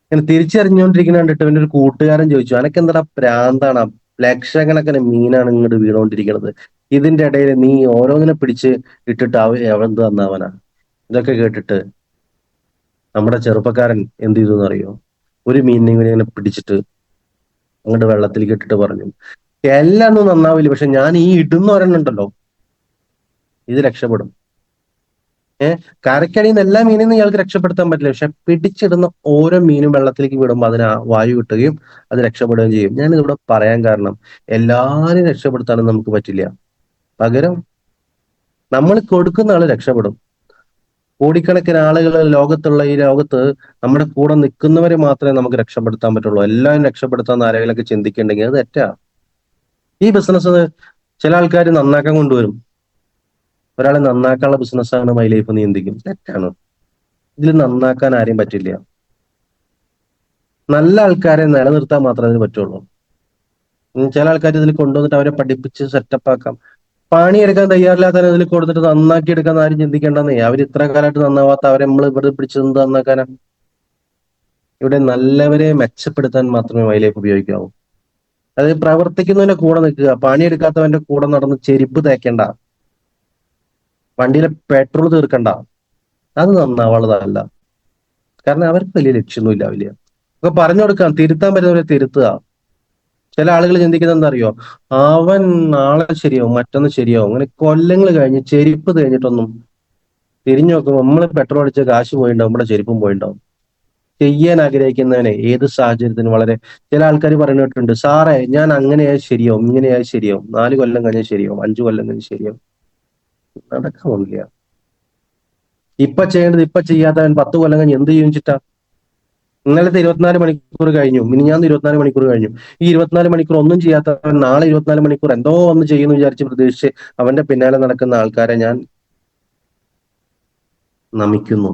ഇങ്ങനെ തിരിച്ചറിഞ്ഞുകൊണ്ടിരിക്കുന്ന കണ്ടിട്ട് ഇവന്റെ ഒരു കൂട്ടുകാരൻ ചോദിച്ചു, അനക്കെന്താടാ പ്രാന്താണ്? ലക്ഷക്കണക്കിന് മീനാണ് ഇങ്ങോട്ട് വീണുകൊണ്ടിരിക്കുന്നത്, ഇതിന്റെ ഇടയിൽ നീ ഓരോന്നിനെ പിടിച്ച് ഇട്ടിട്ട് എവന്ത് നന്നാവനാ? ഇതൊക്കെ കേട്ടിട്ട് നമ്മുടെ ചെറുപ്പക്കാരൻ എന്ത് ചെയ്തു എന്നറിയോ? ഒരു മീനിനെ ഇങ്ങനെ പിടിച്ചിട്ട് അങ്ങോട്ട് വെള്ളത്തിലേക്ക് ഇട്ടിട്ട് പറഞ്ഞു, എല്ലാം ഒന്നും നന്നാവില്ല, പക്ഷെ ഞാൻ ഈ ഇടുന്ന ഒരെണ്ണം ഉണ്ടല്ലോ, ഇത് രക്ഷപ്പെടും. കരക്കടിയിൽ നിന്ന് എല്ലാ മീനിനും ഇയാൾക്ക് രക്ഷപ്പെടുത്താൻ പറ്റില്ല, പക്ഷെ പിടിച്ചിടുന്ന ഓരോ മീനും വെള്ളത്തിലേക്ക് വിടുമ്പോൾ അതിന് വായു കിട്ടുകയും അത് രക്ഷപ്പെടുകയും ചെയ്യും. ഞാൻ ഇവിടെ പറയാൻ കാരണം, എല്ലാരും രക്ഷപ്പെടുത്താനും നമുക്ക് പറ്റില്ല. പകരം നമ്മൾ കൊടുക്കുന്ന ആള് രക്ഷപ്പെടും. കോടിക്കണക്കിന് ആളുകൾ ലോകത്തുള്ള ഈ ലോകത്ത് നമ്മുടെ കൂടെ നിൽക്കുന്നവരെ മാത്രമേ നമുക്ക് രക്ഷപ്പെടുത്താൻ പറ്റുള്ളൂ. എല്ലാവരും രക്ഷപ്പെടുത്താൻ ആരെങ്കിലൊക്കെ ചിന്തിക്കുന്നുണ്ടെങ്കിൽ അത് തെറ്റാ. ഈ ബിസിനസ് ചില ആൾക്കാർ നന്നാക്കാൻ കൊണ്ടുവരും. ഒരാളെ നന്നാക്കാനുള്ള ബിസിനസ്സാണ് മൈ ലൈഫ് എന്ന് ചിന്തിക്കും. തെറ്റാണ്. ഇതിൽ നന്നാക്കാൻ ആരെയും പറ്റില്ല. നല്ല ആൾക്കാരെ നിലനിർത്താൻ മാത്രമേ അതിന് പറ്റുള്ളൂ. ചില ആൾക്കാർ ഇതിൽ കൊണ്ടുവന്നിട്ട് അവരെ പഠിപ്പിച്ച് സെറ്റപ്പ് ആക്കാം. പണിയെടുക്കാൻ തയ്യാറില്ലാത്തവരെ ഇതിൽ കൊടുത്തിട്ട് നന്നാക്കി എടുക്കാൻ ആരും ചിന്തിക്കേണ്ടെന്നേ. അവർ ഇത്ര കാലമായിട്ട് നന്നാവാത്ത അവരെ നമ്മൾ ഇവിടെ പിടിച്ച് എന്ത് നന്നാക്കാനാ? ഇവിടെ നല്ലവരെ മെച്ചപ്പെടുത്താൻ മാത്രമേ മൈ ലൈഫ് ഉപയോഗിക്കാവൂ. അതായത് പ്രവർത്തിക്കുന്നവന്റെ കൂടെ നിൽക്കുക, പണിയെടുക്കാത്തവന്റെ കൂടെ നടന്ന് ചെരുപ്പ് തേക്കേണ്ട, വണ്ടിയിലെ പെട്രോൾ തീർക്കണ്ട. അത് നന്നാവുള്ളതല്ല. കാരണം അവർക്ക് വലിയ ലക്ഷ്യമൊന്നും ഇല്ലാവില്ല. അപ്പൊ പറഞ്ഞു കൊടുക്കാം, തിരുത്താൻ പറ്റുന്നവരെ തിരുത്തുക. ചില ആളുകൾ ചിന്തിക്കുന്നത് എന്താ അറിയോ? അവൻ നാളെ ശരിയാവും, മറ്റൊന്ന് ശരിയാവും. അങ്ങനെ കൊല്ലങ്ങൾ കഴിഞ്ഞ് ചെരുപ്പ് തേഞ്ഞിട്ടൊന്നും തിരിഞ്ഞു നോക്കുമ്പോൾ നമ്മൾ പെട്രോൾ അടിച്ച കാശ് പോയിണ്ടാവും, നമ്മുടെ ചെരുപ്പും പോയിണ്ടാവും. ചെയ്യാൻ ആഗ്രഹിക്കുന്നവനെ ഏത് സാഹചര്യത്തിനും വളരെ ചില ആൾക്കാർ പറഞ്ഞിട്ടുണ്ട്, സാറേ ഞാൻ അങ്ങനെയായി ശരിയാവും, ഇങ്ങനെയായി ശരിയാവും, 4 കൊല്ലം കഴിഞ്ഞാൽ ശരിയാവും, 5 കൊല്ലം കഴിഞ്ഞ് ശരിയാവും. നടക്കാനില്ല. ഇപ്പൊ ചെയ്യേണ്ടത് ഇപ്പൊ ചെയ്യാത്തവൻ 10 കൊല്ലം കഴിഞ്ഞ് എന്ത് ചെയ്യും ചിട്ടാ? ഇന്നലത്തെ 24 മണിക്കൂർ കഴിഞ്ഞു, മിനിഞ്ഞാന്ന് 24 മണിക്കൂർ കഴിഞ്ഞു. ഈ 24 മണിക്കൂർ ഒന്നും ചെയ്യാത്തവൻ നാളെ 24 മണിക്കൂർ എന്തോ ഒന്ന് ചെയ്യുന്നു വിചാരിച്ച് പ്രതീക്ഷിച്ച് അവന്റെ പിന്നാലെ നടക്കുന്ന ആൾക്കാരെ ഞാൻ നമിക്കുന്നു.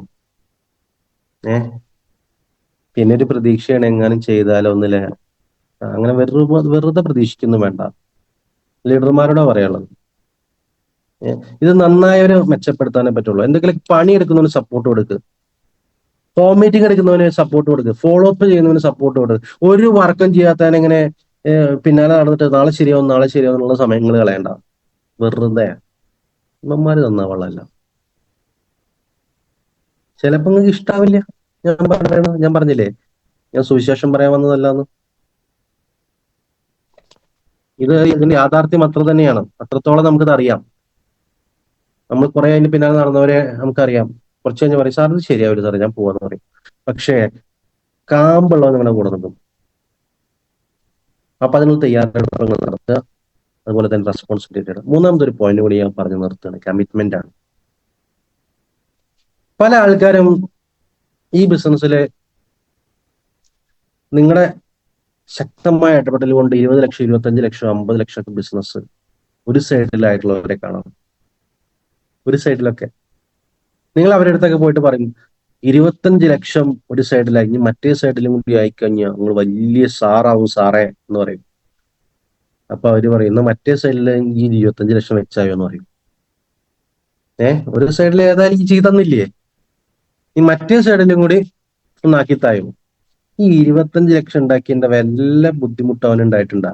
ഏഹ് പിന്നെ ഒരു പ്രതീക്ഷയാണ്, എങ്ങാനും ചെയ്താലോ ഒന്നില്ലേ. അങ്ങനെ വെറുതെ പ്രതീക്ഷിക്കുന്നു വേണ്ട. ലീഡർമാരോടാ പറയാനുള്ളത്. ഇത് നന്നായവരെ മെച്ചപ്പെടുത്താനേ പറ്റുള്ളൂ. എന്തെങ്കിലും പണിയെടുക്കുന്നവന് സപ്പോർട്ട് കൊടുക്കുക, ഹോം മീറ്റിംഗ് എടുക്കുന്നവന് സപ്പോർട്ട് കൊടുക്കുക, ഫോളോ അപ്പ് ചെയ്യുന്നവന് സപ്പോർട്ട് കൊടുക്കുക. ഒരു വർക്കും ചെയ്യാത്തവനെ ഇങ്ങനെ പിന്നാലെ നടന്നിട്ട് നാളെ ശരിയാവും നാളെ ശരിയാവും എന്നുള്ള സമയങ്ങൾ കളയണ്ട. വെറുതെ ഇവന്മാര് നന്നാവള്ളല്ല. ചിലപ്പോ നിങ്ങൾക്ക് ഇഷ്ടാവില്ല ഞാൻ പറഞ്ഞില്ലേ, ഞാൻ സുവിശേഷം പറയാൻ വന്നതല്ലാന്ന്. ഇതിന്റെ യാഥാർത്ഥ്യം അത്ര തന്നെയാണ്. അത്രത്തോളം നമുക്കിത് അറിയാം. നമ്മൾ കുറെ അതിന്റെ പിന്നാലെ നടന്നവരെ നമുക്കറിയാം. കുറച്ച് കഴിഞ്ഞ് പറയും, സാറിന് ശരിയാവില്ല സാറേ, ഞാൻ പോവാന്ന് പറയും. പക്ഷേ കാമ്പുള്ളവർ നിങ്ങളുടെ കൂടെ നിൽക്കും. അപ്പൊ അതിനുള്ള തയ്യാറെടുപ്പുകൾ നടത്തുക, അതുപോലെ തന്നെ റെസ്പോൺസിബിലിറ്റി. മൂന്നാമതൊരു പോയിന്റ് കൂടി ഞാൻ പറഞ്ഞു നിർത്തുകയാണ്, കമ്മിറ്റ്മെന്റ് ആണ്. പല ആൾക്കാരും ഈ ബിസിനസ്സിലെ നിങ്ങളുടെ ശക്തമായ ഇടപെടൽ കൊണ്ട് 20 ലക്ഷം 25 ലക്ഷം 50 ലക്ഷം ബിസിനസ് ഒരു സൈഡിലായിട്ടുള്ളവരെ കാണാം. ഒരു സൈഡിലൊക്കെ നിങ്ങൾ അവരുടെ അടുത്തൊക്കെ പോയിട്ട് പറയും, 25 ലക്ഷം ഒരു സൈഡിലായി, ഇനി മറ്റേ സൈഡിലും കൂടി ആയിക്കഴിഞ്ഞാൽ നിങ്ങൾ വലിയ സാറാവും സാറേ എന്ന് പറയും. അപ്പൊ അവര് പറയും, എന്നാ മറ്റേ സൈഡിൽ ഈ 25 ലക്ഷം വെച്ചായോ എന്ന് പറയും. ഒരു സൈഡിൽ ഏതായാലും ചെയ്തന്നില്ലേ, ഈ മറ്റേ സൈഡിലും കൂടി ഒന്നാക്കിത്തായോ. ഈ 25 ലക്ഷം ഉണ്ടാക്കിയതിന്റെ വല്ല ബുദ്ധിമുട്ട് അവൻ ഉണ്ടായിട്ടുണ്ടാ?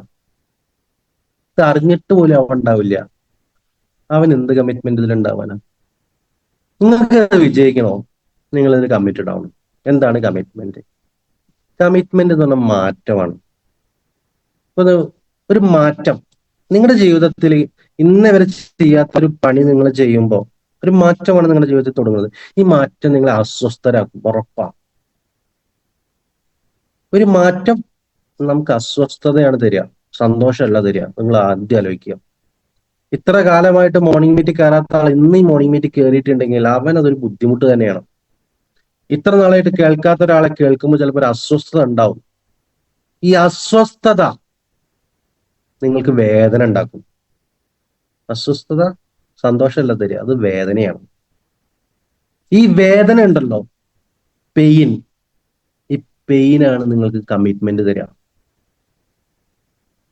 ഇത് അറിഞ്ഞിട്ട് പോലും അവൻ ഉണ്ടാവില്ല. അവൻ എന്ത് കമ്മിറ്റ്മെന്റ് ഇതിൽ ഉണ്ടാവാനാ? നിങ്ങൾക്ക് വിജയിക്കണോ? നിങ്ങൾ ഇതിൽ കമ്മിറ്റഡ് ആവണം. എന്താണ് കമ്മിറ്റ്മെന്റ്? കമ്മിറ്റ്മെന്റ് എന്ന് പറഞ്ഞാൽ മാറ്റമാണ്. ഒരു മാറ്റം നിങ്ങളുടെ ജീവിതത്തിൽ ഇന്ന് വരെ ചെയ്യാത്തൊരു പണി നിങ്ങൾ ചെയ്യുമ്പോൾ ഒരു മാറ്റമാണ് നിങ്ങളുടെ ജീവിതത്തിൽ തുടങ്ങുന്നത്. ഈ മാറ്റം നിങ്ങളെ അസ്വസ്ഥരാക്കും, ഉറപ്പാ. ഒരു മാറ്റം നമുക്ക് അസ്വസ്ഥതയാണ് തരിക, സന്തോഷമല്ല തരിക. നിങ്ങൾ ആദ്യം ആലോചിക്കുക. ഇത്ര കാലമായിട്ട് മോർണിംഗ് മീറ്റിൽ കയറാത്ത ആൾ ഇന്ന് ഈ മോർണിംഗ് മീറ്റിൽ കയറിയിട്ടുണ്ടെങ്കിൽ അവൻ അതൊരു ബുദ്ധിമുട്ട് തന്നെയാണ്. ഇത്ര നാളായിട്ട് കേൾക്കാത്ത ഒരാളെ കേൾക്കുമ്പോൾ ചിലപ്പോൾ ഒരു അസ്വസ്ഥത ഉണ്ടാവും. ഈ അസ്വസ്ഥത നിങ്ങൾക്ക് വേദന ഉണ്ടാക്കും. അസ്വസ്ഥത സന്തോഷമല്ല തരിക, അത് വേദനയാണ്. ഈ വേദന ഉണ്ടല്ലോ, പെയിൻ, ഈ പെയിനാണ് നിങ്ങൾക്ക് കമ്മിറ്റ്മെന്റ് തരിക.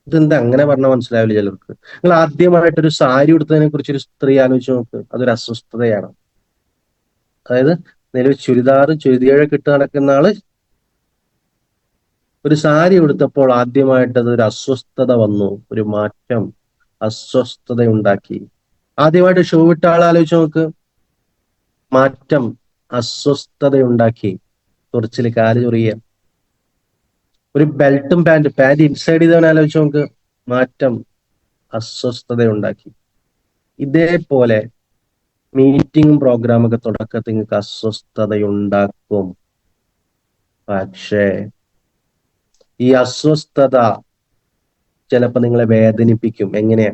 ഇതെന്താ അങ്ങനെ പറഞ്ഞാൽ മനസ്സിലാവില്ല ചിലർക്ക്. നിങ്ങൾ ആദ്യമായിട്ടൊരു സാരി ഉടുത്തതിനെ കുറിച്ച് ഒരു സ്ത്രീ ആലോചിച്ച് നോക്ക്, അതൊരു അസ്വസ്ഥതയാണ്. അതായത് നിലവിൽ ചുരിദാറൊക്കെ ഇട്ട് നടക്കുന്ന ആള് ഒരു സാരി ഉടുത്തപ്പോൾ ആദ്യമായിട്ട് അത് ഒരു അസ്വസ്ഥത വന്നു, ഒരു മാറ്റം, അസ്വസ്ഥത ഉണ്ടാക്കി. ആദ്യമായിട്ട് ഷൂ ഇട്ട ആൾ ആലോചിച്ച് നോക്ക്, മാറ്റം, അസ്വസ്ഥത ഉണ്ടാക്കി. തുറച്ചില്, കാല് ചൊറിയ. ഒരു ബെൽറ്റും പാന്റ് ഇൻസൈഡ് ചെയ്തവൻ ആലോചിച്ച് നോക്ക്, മാറ്റം, അസ്വസ്ഥത ഉണ്ടാക്കി. ഇതേപോലെ മീറ്റിംഗും പ്രോഗ്രാമൊക്കെ തുടക്കത്തിൽ നിങ്ങൾക്ക് അസ്വസ്ഥതയുണ്ടാക്കും. പക്ഷേ ഈ അസ്വസ്ഥത ചിലപ്പോൾ നിങ്ങളെ വേദനിപ്പിക്കും. എങ്ങനെയാ?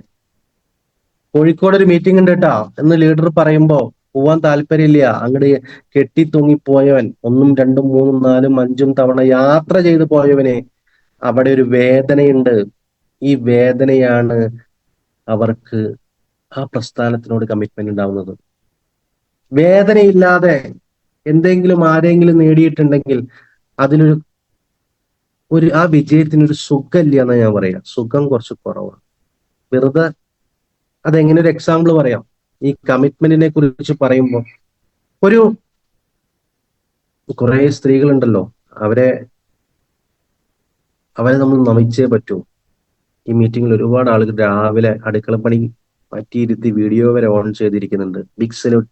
കോഴിക്കോട് ഒരു മീറ്റിംഗ് ഉണ്ട് കേട്ടാ എന്ന് ലീഡർ പറയുമ്പോ പോവാൻ താല്പര്യമില്ല. അങ്ങോട്ട് കെട്ടി തൂങ്ങിപ്പോയവൻ 1, 2, 3, 4, 5 തവണ യാത്ര ചെയ്ത് പോയവന് അവിടെ ഒരു വേദനയുണ്ട്. ഈ വേദനയാണ് അവർക്ക് ആ പ്രസ്ഥാനത്തിനോട് കമ്മിറ്റ്മെന്റ് ഉണ്ടാവുന്നത്. വേദനയില്ലാതെ എന്തെങ്കിലും ആരെങ്കിലും നേടിയിട്ടുണ്ടെങ്കിൽ അതിലൊരു ആ വിജയത്തിനൊരു സുഖമില്ല എന്നാ ഞാൻ പറയാം. സുഖം കുറച്ച് കുറവാണ്. വെറുതെ അതെങ്ങനെ ഒരു എക്സാമ്പിൾ പറയാം. ഈ കമ്മിറ്റ്മെന്റിനെ കുറിച്ച് പറയുമ്പോൾ ഒരു കുറെ സ്ത്രീകളുണ്ടല്ലോ, അവരെ അവരെ നമ്മൾ നമിച്ചേ പറ്റൂ. ഈ മീറ്റിംഗിൽ ഒരുപാട് ആളുകൾ രാവിലെ അടുക്കളപ്പണി മാറ്റിയിരുത്തി വീഡിയോ വരെ ഓൺ ചെയ്തിരിക്കുന്നുണ്ട്. Big salute.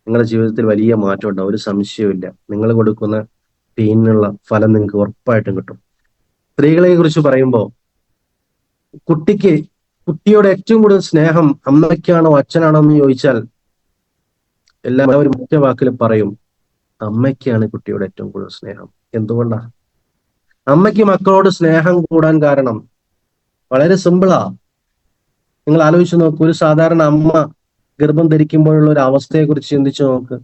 നിങ്ങളുടെ ജീവിതത്തിൽ വലിയ മാറ്റം ഉണ്ടാവും, ഒരു സംശയവുമില്ല. നിങ്ങൾ കൊടുക്കുന്ന പെയിനുള്ള ഫലം നിങ്ങൾക്ക് ഉറപ്പായിട്ടും കിട്ടും. സ്ത്രീകളെ കുറിച്ച് പറയുമ്പോൾ കുട്ടിയോട് ഏറ്റവും കൂടുതൽ സ്നേഹം അമ്മയ്ക്കാണോ അച്ഛനാണോ എന്ന് ചോദിച്ചാൽ എല്ലാവരും ഒറ്റ വാക്കിൽ പറയും, അമ്മയ്ക്കാണ് കുട്ടിയോട് ഏറ്റവും കൂടുതൽ സ്നേഹം. എന്തുകൊണ്ടാ? അമ്മയ്ക്ക് മക്കളോട് സ്നേഹം കൂടാൻ കാരണം വളരെ സിമ്പിളാ. നിങ്ങൾ ആലോചിച്ച് നോക്കൂ, ഒരു സാധാരണ അമ്മ ഗർഭം ധരിക്കുമ്പോഴുള്ള ഒരു അവസ്ഥയെ കുറിച്ച് ചിന്തിച്ചു നോക്ക്.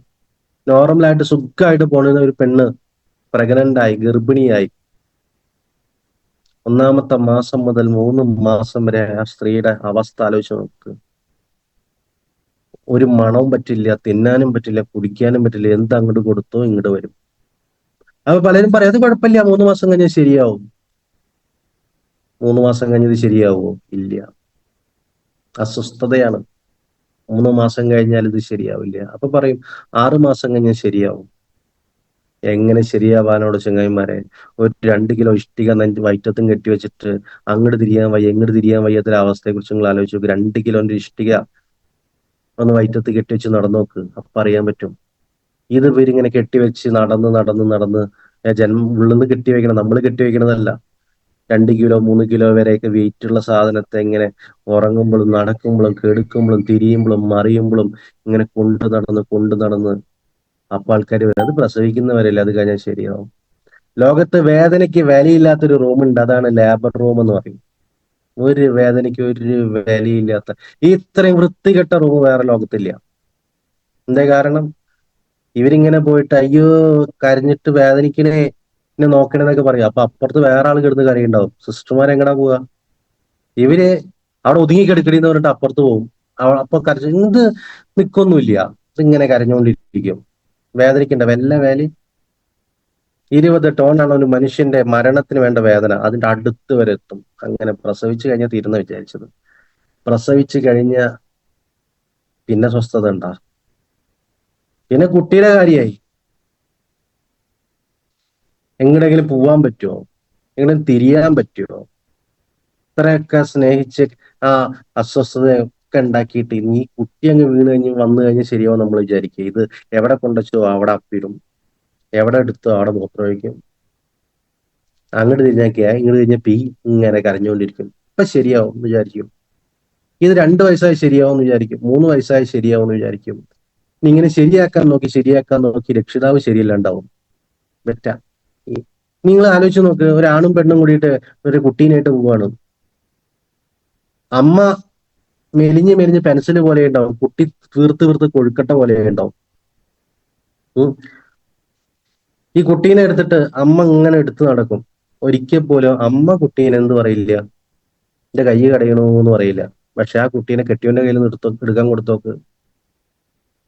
നോർമലായിട്ട് സുഖമായിട്ട് പോകുന്ന ഒരു പെണ്ണ് പ്രഗ്നന്റ് ഗർഭിണിയായി 1-ാമത്തെ മാസം മുതൽ 3 മാസം വരെ ആ സ്ത്രീയുടെ അവസ്ഥ ആലോചിച്ച് നോക്ക്. ഒരു മണവും പറ്റില്ല, തിന്നാനും പറ്റില്ല, കുടിക്കാനും പറ്റില്ല. എന്ത് അങ്ങോട്ട് കൊടുത്തോ ഇങ്ങോട്ട് വരും. അപ്പൊ പലരും പറയും അത് കുഴപ്പമില്ല, 3 മാസം കഴിഞ്ഞാൽ ശരിയാവും. 3 മാസം കഴിഞ്ഞത് ശരിയാവോ? ഇല്ല, അസ്വസ്ഥതയാണ്. 3 മാസം കഴിഞ്ഞാൽ ഇത് ശരിയാവില്ല. അപ്പൊ പറയും 6 മാസം കഴിഞ്ഞാൽ ശരിയാവും. എങ്ങനെ ശരിയാവാനോട് ചങ്ങായിമാരെ? ഒരു 2 കിലോ ഇഷ്ടിക വയറ്റത്തും കെട്ടിവെച്ചിട്ട് അങ്ങോട്ട് തിരിയാൻ വയ്യ ഇങ്ങോട്ട് തിരിയാൻ വയ്യാത്തൊരു അവസ്ഥയെ കുറിച്ച് നിങ്ങൾ ആലോചിച്ച് നോക്ക്. 2 കിലോന്റെ ഇഷ്ടിക ഒന്ന് വയറ്റത്ത് കെട്ടിവെച്ച് നടന്നു നോക്ക്, അപ്പൊ അറിയാൻ പറ്റും. ഇത് ഇവരിങ്ങനെ കെട്ടിവെച്ച് നടന്ന് നടന്ന് നടന്ന് ഉള്ളിന്ന് കെട്ടിവെക്കണം, നമ്മൾ കെട്ടിവെക്കണതല്ല. 2 കിലോ 3 കിലോ വരെയൊക്കെ വെയിറ്റ് ഉള്ള സാധനത്തെ ഇങ്ങനെ ഉറങ്ങുമ്പോഴും നടക്കുമ്പോഴും കെടുക്കുമ്പോഴും തിരിയുമ്പോഴും മറിയുമ്പോഴും ഇങ്ങനെ കൊണ്ടു നടന്ന് അപ്പൊ ആൾക്കാർ വരും. അത് പ്രസവിക്കുന്നവരല്ലേ, അത് കഴിഞ്ഞാൽ ശരിയാവും. ലോകത്ത് വേദനയ്ക്ക് വിലയില്ലാത്തൊരു റൂമുണ്ട്, അതാണ് ലേബർ റൂം എന്ന് പറയും. ഒരു വേദനയ്ക്ക് ഒരു വിലയില്ലാത്ത ഇത്രയും വൃത്തികെട്ട റൂം വേറെ ലോകത്തില്ല. എന്താ കാരണം? ഇവരിങ്ങനെ പോയിട്ട് അയ്യോ കരഞ്ഞിട്ട് വേദനിക്കണേ എന്നെ നോക്കണേന്നൊക്കെ പറയും. അപ്പൊ അപ്പുറത്ത് വേറെ ആൾ കിടന്ന് കരയുണ്ടാവും. സിസ്റ്റർമാർ എങ്ങടാ പോവുക? ഇവര് അവിടെ ഒതുങ്ങി കിടക്കണീന്ന് പറഞ്ഞിട്ട് അപ്പുറത്ത് പോകും. അപ്പൊ കരച്ചു ഇത് നിൽക്കൊന്നുമില്ല, ഇതിങ്ങനെ കരഞ്ഞുകൊണ്ടിരിക്കും. വേദനിക്കണ്ട വല്ല വേലി. 20 ടോണാണ് ഒരു മനുഷ്യന്റെ മരണത്തിന് വേണ്ട വേദന, അതിന്റെ അടുത്ത് വരെ എത്തും. അങ്ങനെ പ്രസവിച്ചു കഴിഞ്ഞാൽ തീരുന്ന വിചാരിച്ചത്. പ്രസവിച്ചു കഴിഞ്ഞ പിന്നെ സ്വസ്ഥത ഉണ്ടാ? പിന്നെ കുട്ടിയുടെ കാര്യമായി. എങ്ങടെങ്കിലും പോവാൻ പറ്റുമോ? എങ്ങനെയും തിരിയാൻ പറ്റുമോ? ഇത്രയൊക്കെ സ്നേഹിച്ച് ആ അസ്വസ്ഥതയൊക്കെ ഉണ്ടാക്കിയിട്ട് ഇനി കുട്ടി അങ്ങ് വീണ് കഴിഞ്ഞ് വന്നു കഴിഞ്ഞാൽ ശരിയാവും നമ്മൾ വിചാരിക്കുക. ഇത് എവിടെ കൊണ്ടുവച്ചോ അവിടെ അപ്പിടും, എവിടെ എടുത്തോ അവിടെ മൂത്രമൊഴിക്കും, അങ്ങോട്ട് തിരിഞ്ഞാൽ ഇങ്ങോട്ട് തിരിഞ്ഞാൽ ഇങ്ങനെ കരഞ്ഞുകൊണ്ടിരിക്കും. ഇപ്പൊ ശരിയാവും വിചാരിക്കും. ഇത് 2 വയസ്സായി ശരിയാവുമെന്ന് വിചാരിക്കും, 3 വയസ്സായി ശരിയാവുമെന്ന് വിചാരിക്കും. ഇങ്ങനെ ശരിയാക്കാൻ നോക്കി രക്ഷിതാവ് ശരിയല്ലാണ്ടാവും. ബെറ്റ നിങ്ങൾ ആലോചിച്ച് നോക്ക്, ഒരു ആണും പെണ്ണും കൂടിയിട്ട് ഒരു കുട്ടീനായിട്ട് പോവാണ്. അമ്മ മെലിഞ്ഞ് മെലിഞ്ഞ് പെൻസിൽ പോലെ ഉണ്ടാവും, കുട്ടി വീർത്ത് വീർത്ത് കൊഴുക്കട്ട പോലെ ഉണ്ടാവും. ഈ കുട്ടീനെ എടുത്തിട്ട് അമ്മ ഇങ്ങനെ എടുത്തു നടക്കും. ഒരിക്കൽ പോലും അമ്മ കുട്ടീനെ എന്ത് പറയില്ല, എന്റെ കൈ കടയണോ എന്ന് പറയില്ല. പക്ഷെ ആ കുട്ടീനെ കെട്ടിയവന്റെ കയ്യിൽ നിന്ന് എടുക്കാൻ കൊടുത്തോക്ക്,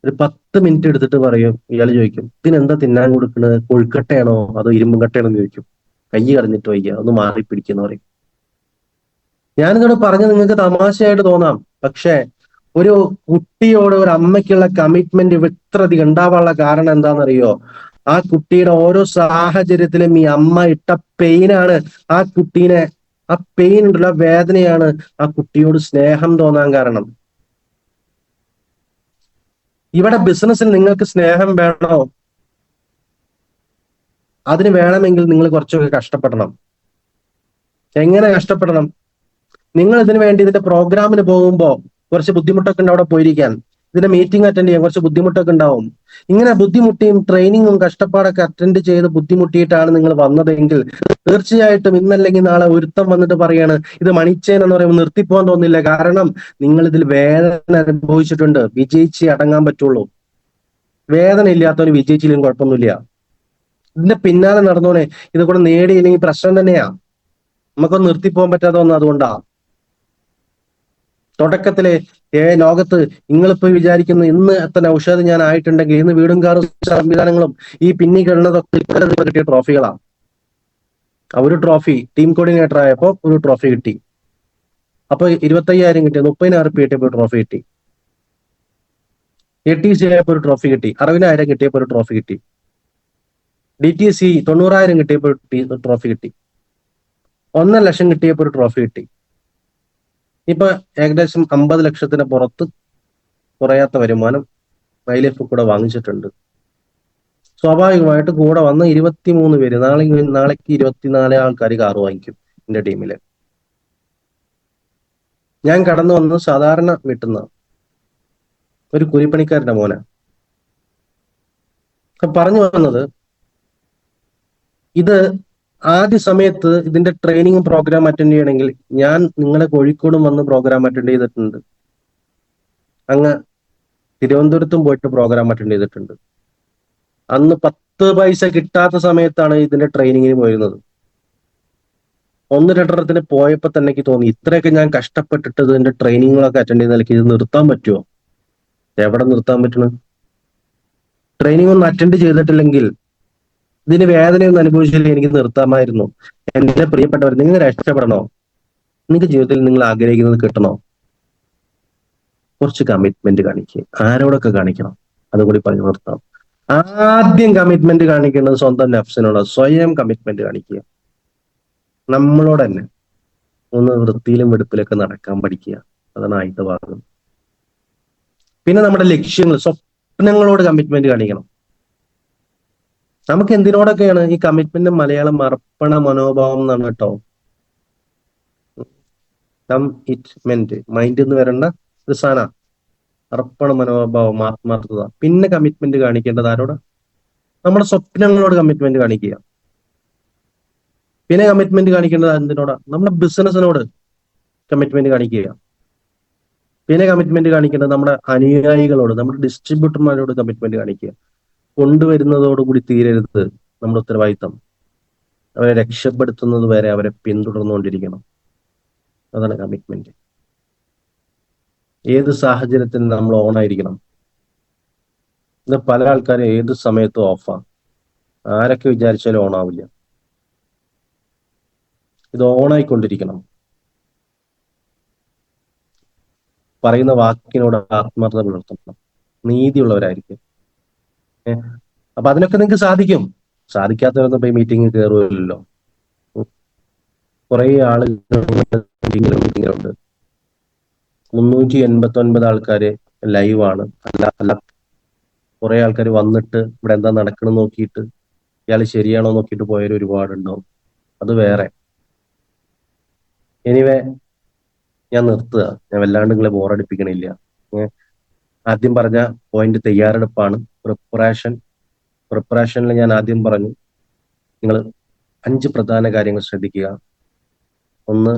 ഒരു 10 മിനിറ്റ് എടുത്തിട്ട് പറയും, ഇയാൾ ചോദിക്കും ഇതിനെന്താ തിന്നാൻ കൊടുക്കുന്നത്, കൊഴുക്കട്ടയാണോ അതോ ഇരുമ്പും കട്ടയാണോ എന്ന് ചോദിക്കും. കൈ കടഞ്ഞിട്ട് വയ്യ, ഒന്ന് മാറി പിടിക്കുന്ന പറയും. ഞാനിതോടെ പറഞ്ഞ് നിങ്ങൾക്ക് തമാശയായിട്ട് തോന്നാം, പക്ഷെ ഒരു കുട്ടിയോട് ഒരു അമ്മയ്ക്കുള്ള കമ്മിറ്റ്മെന്റ് ഇത്രയധികം ഉണ്ടാവാനുള്ള കാരണം എന്താണെന്നറിയോ? ആ കുട്ടിയുടെ ഓരോ സാഹചര്യത്തിലും ഈ അമ്മ ഇട്ട പെയിനാണ് ആ കുട്ടീനെ, ആ പെയിൻ ഉണ്ടല്ലോ, വേദനയാണ് ആ കുട്ടിയോട് സ്നേഹം തോന്നാൻ കാരണം. ഇവിടെ ബിസിനസ്സിൽ നിങ്ങൾക്ക് സ്നേഹം വേണോ? അതിന് വേണമെങ്കിൽ നിങ്ങൾ കുറച്ചൊക്കെ കഷ്ടപ്പെടണം. എങ്ങനെ കഷ്ടപ്പെടണം? നിങ്ങൾ ഇതിനു വേണ്ടി ഇതിന്റെ പ്രോഗ്രാമിന് പോകുമ്പോൾ കുറച്ച് ബുദ്ധിമുട്ടൊക്കെ ഉണ്ട് അവിടെ പോയിരിക്കാൻ. ഇതിന്റെ മീറ്റിംഗ് അറ്റൻഡ് ചെയ്യാൻ കുറച്ച് ബുദ്ധിമുട്ടൊക്കെ ഉണ്ടാവും. ഇങ്ങനെ ബുദ്ധിമുട്ടിയും ട്രെയിനിങ്ങും കഷ്ടപ്പാടൊക്കെ അറ്റൻഡ് ചെയ്ത് ബുദ്ധിമുട്ടിയിട്ടാണ് നിങ്ങൾ വന്നതെങ്കിൽ തീർച്ചയായിട്ടും ഇന്നല്ലെങ്കിൽ നാളെ ഒരുത്തം വന്നിട്ട് പറയാണ് ഇത് മണിച്ചേൻ എന്ന് പറയുമ്പോൾ നിർത്തിപ്പോകാൻ തോന്നില്ല. കാരണം നിങ്ങൾ ഇതിൽ വേദന അനുഭവിച്ചിട്ടുണ്ട്. വിജയിച്ച് അടങ്ങാൻ പറ്റുള്ളൂ. വേദന ഇല്ലാത്തവന് വിജയിച്ചില്ലെങ്കിൽ കുഴപ്പമൊന്നുമില്ല. ഇതിന്റെ പിന്നാലെ നടന്നോനെ ഇത് കൂടെ നേടിയില്ലെങ്കിൽ പ്രശ്നം തന്നെയാ. നമുക്കൊന്നും നിർത്തിപ്പോകാൻ പറ്റാതെ വന്നത് അതുകൊണ്ടാ. തുടക്കത്തിലെ ലോകത്ത് നിങ്ങളിപ്പോ വിചാരിക്കുന്നു ഇന്ന് എത്ര ഔഷധം ഞാൻ ആയിട്ടുണ്ടെങ്കിൽ ഇന്ന് വീടും കാറും സംവിധാനങ്ങളും ഈ പിന്നി കിടന്നതൊക്കെ കിട്ടിയ ട്രോഫികളാണ്. ഒരു ട്രോഫി ടീം കോർഡിനേറ്റർ ആയപ്പോ ഒരു ട്രോഫി കിട്ടി. അപ്പൊ 25,000 കിട്ടിയ 30,000 കിട്ടിയപ്പോ ഒരു ട്രോഫി കിട്ടി. ATC ആയപ്പോ ഒരു ട്രോഫി കിട്ടി. 60,000 കിട്ടിയപ്പോ ഒരു ട്രോഫി കിട്ടി. DTC 90,000 കിട്ടിയപ്പോ ഒരു ട്രോഫി കിട്ടി. 1,00,000 കിട്ടിയപ്പോ ഒരു ട്രോഫി കിട്ടി. ഇപ്പൊ ഏകദേശം 50 ലക്ഷത്തിന് പുറത്ത് കുറയാത്ത വരുമാനം മൈലൈഫ് കൂടെ വാങ്ങിച്ചിട്ടുണ്ട്. സ്വാഭാവികമായിട്ട് കൂടെ വന്ന 23 പേര്, നാളേക്ക് 24 ആൾക്കാർ കാറ് വാങ്ങിക്കും എന്റെ ടീമില്. ഞാൻ കടന്നു വന്നത് സാധാരണ വീട്ടുന്ന ഒരു കൂലിപ്പണിക്കാരന്റെ മോനെ. പറഞ്ഞു വന്നത്, ഇത് ആദ്യ സമയത്ത് ഇതിന്റെ ട്രെയിനിങ് പ്രോഗ്രാം അറ്റൻഡ് ചെയ്യണമെങ്കിൽ ഞാൻ നിങ്ങളെ കോഴിക്കോടും വന്ന് പ്രോഗ്രാം അറ്റൻഡ് ചെയ്തിട്ടുണ്ട്. അങ്ങ് തിരുവനന്തപുരത്തും പോയിട്ട് പ്രോഗ്രാം അറ്റൻഡ് ചെയ്തിട്ടുണ്ട്. അന്ന് 10 പൈസ കിട്ടാത്ത സമയത്താണ് ഇതിന്റെ ട്രെയിനിങ്ങിന് പോയിരുന്നത്. 1-2 പോയപ്പോ തന്നെ എനിക്ക് തോന്നി ഇത്രയൊക്കെ ഞാൻ കഷ്ടപ്പെട്ടിട്ട് ഇതിന്റെ ട്രെയിനിങ്ങുകളൊക്കെ അറ്റൻഡ് ചെയ്യുന്ന നിലയ്ക്ക് ഇത് നിർത്താൻ പറ്റുമോ? എവിടെ നിർത്താൻ പറ്റണം? ട്രെയിനിങ് ഒന്നും അറ്റൻഡ് ചെയ്തിട്ടില്ലെങ്കിൽ, ഇതിന് വേദനയൊന്നും അനുഭവിച്ചില്ലെങ്കിൽ എനിക്ക് നിർത്താമായിരുന്നു. എന്റെ പ്രിയപ്പെട്ടവർ, നിങ്ങൾ രക്ഷപ്പെടണോ? നിങ്ങൾക്ക് ജീവിതത്തിൽ നിങ്ങൾ ആഗ്രഹിക്കുന്നത് കിട്ടണോ? കുറച്ച് കമ്മിറ്റ്മെന്റ് കാണിക്കുക. ആരോടൊക്കെ കാണിക്കണം അതുകൂടി പറഞ്ഞു നിർത്താം. ആദ്യം കമ്മിറ്റ്മെന്റ് കാണിക്കേണ്ടത് സ്വന്തം നഫ്സിനോട്. സ്വയം കമ്മിറ്റ്മെന്റ് കാണിക്കുക. നമ്മളോട് തന്നെ ഒന്ന് വൃത്തിയിലും വെടുപ്പിലൊക്കെ നടക്കാൻ പഠിക്കുക. അതാണ് ആദ്യത്തെ ഭാഗം. പിന്നെ നമ്മുടെ ലക്ഷ്യങ്ങൾ, സ്വപ്നങ്ങളോട് കമ്മിറ്റ്മെന്റ് കാണിക്കണം. നമുക്ക് എന്തിനോടൊക്കെയാണ് ഈ കമ്മിറ്റ്മെന്റ്? മലയാളം അർപ്പണ മനോഭാവം എന്നാണ് കേട്ടോ. കമ്മിറ്റ്മെന്റ് മൈൻഡ് എന്ന് വരേണ്ട ഒരു സാധന. അർപ്പണ മനോഭാവം, ആത്മാർത്ഥത. പിന്നെ കമ്മിറ്റ്മെന്റ് കാണിക്കേണ്ടത് ആരോട്? നമ്മുടെ സ്വപ്നങ്ങളോട് കമ്മിറ്റ്മെന്റ് കാണിക്കുക. പിന്നെ കമ്മിറ്റ്മെന്റ് കാണിക്കേണ്ടത് എന്തിനോടാ? നമ്മുടെ ബിസിനസ്സിനോട് കമ്മിറ്റ്മെന്റ് കാണിക്കുക. പിന്നെ കമ്മിറ്റ്മെന്റ് കാണിക്കേണ്ടത് നമ്മുടെ അനുയായികളോട്, നമ്മുടെ ഡിസ്ട്രിബ്യൂട്ടർമാരോട് കമ്മിറ്റ്മെന്റ് കാണിക്കുക. കൊണ്ടുവരുന്നതോടുകൂടി തീരരുത് നമ്മുടെ ഉത്തരവാദിത്തം. അവരെ രക്ഷപ്പെടുത്തുന്നത് വരെ അവരെ പിന്തുടർന്നുകൊണ്ടിരിക്കണം. അതാണ് കമ്മിറ്റ്മെന്റ്. ഏത് സാഹചര്യത്തിൽ നമ്മൾ ഓണായിരിക്കണം. ഇത് പല ആൾക്കാരും ഏത് സമയത്തും ഓഫാണ്. ആരൊക്കെ വിചാരിച്ചാലും ഓണാവില്ല. ഇത് ഓണായിക്കൊണ്ടിരിക്കണം. പറയുന്ന വാക്കിനോട് ആത്മാർത്ഥത പുലർത്തണം. നീതിയുള്ളവരായിരിക്കും. അപ്പൊ അതിനൊക്കെ നിങ്ങൾക്ക് സാധിക്കും. സാധിക്കാത്തവരൊന്നും പോയി മീറ്റിംഗ് കയറുമല്ലോ. കുറെ ആളുകൾ മീറ്റിങ്ങിലുണ്ട്. 389 ആൾക്കാര് ലൈവാണ്. അല്ല കുറെ ആൾക്കാർ വന്നിട്ട് ഇവിടെ എന്താ നടക്കണം നോക്കിയിട്ട് ഇയാൾ ശരിയാണോ നോക്കിയിട്ട് പോയവർ ഒരുപാടുണ്ടാവും. അത് വേറെ. എനിവേ, ഞാൻ നിർത്തുക. ഞാൻ വല്ലാണ്ട് നിങ്ങളെ ബോറടിപ്പിക്കണില്ല. ആദ്യം പറഞ്ഞ പോയിന്റ് തയ്യാറെടുപ്പാണ്. പ്രിപ്പറേഷനിൽ ഞാൻ ആദ്യം പറഞ്ഞു, നിങ്ങൾ 5 പ്രധാന കാര്യങ്ങൾ ശ്രദ്ധിക്കുക. 1,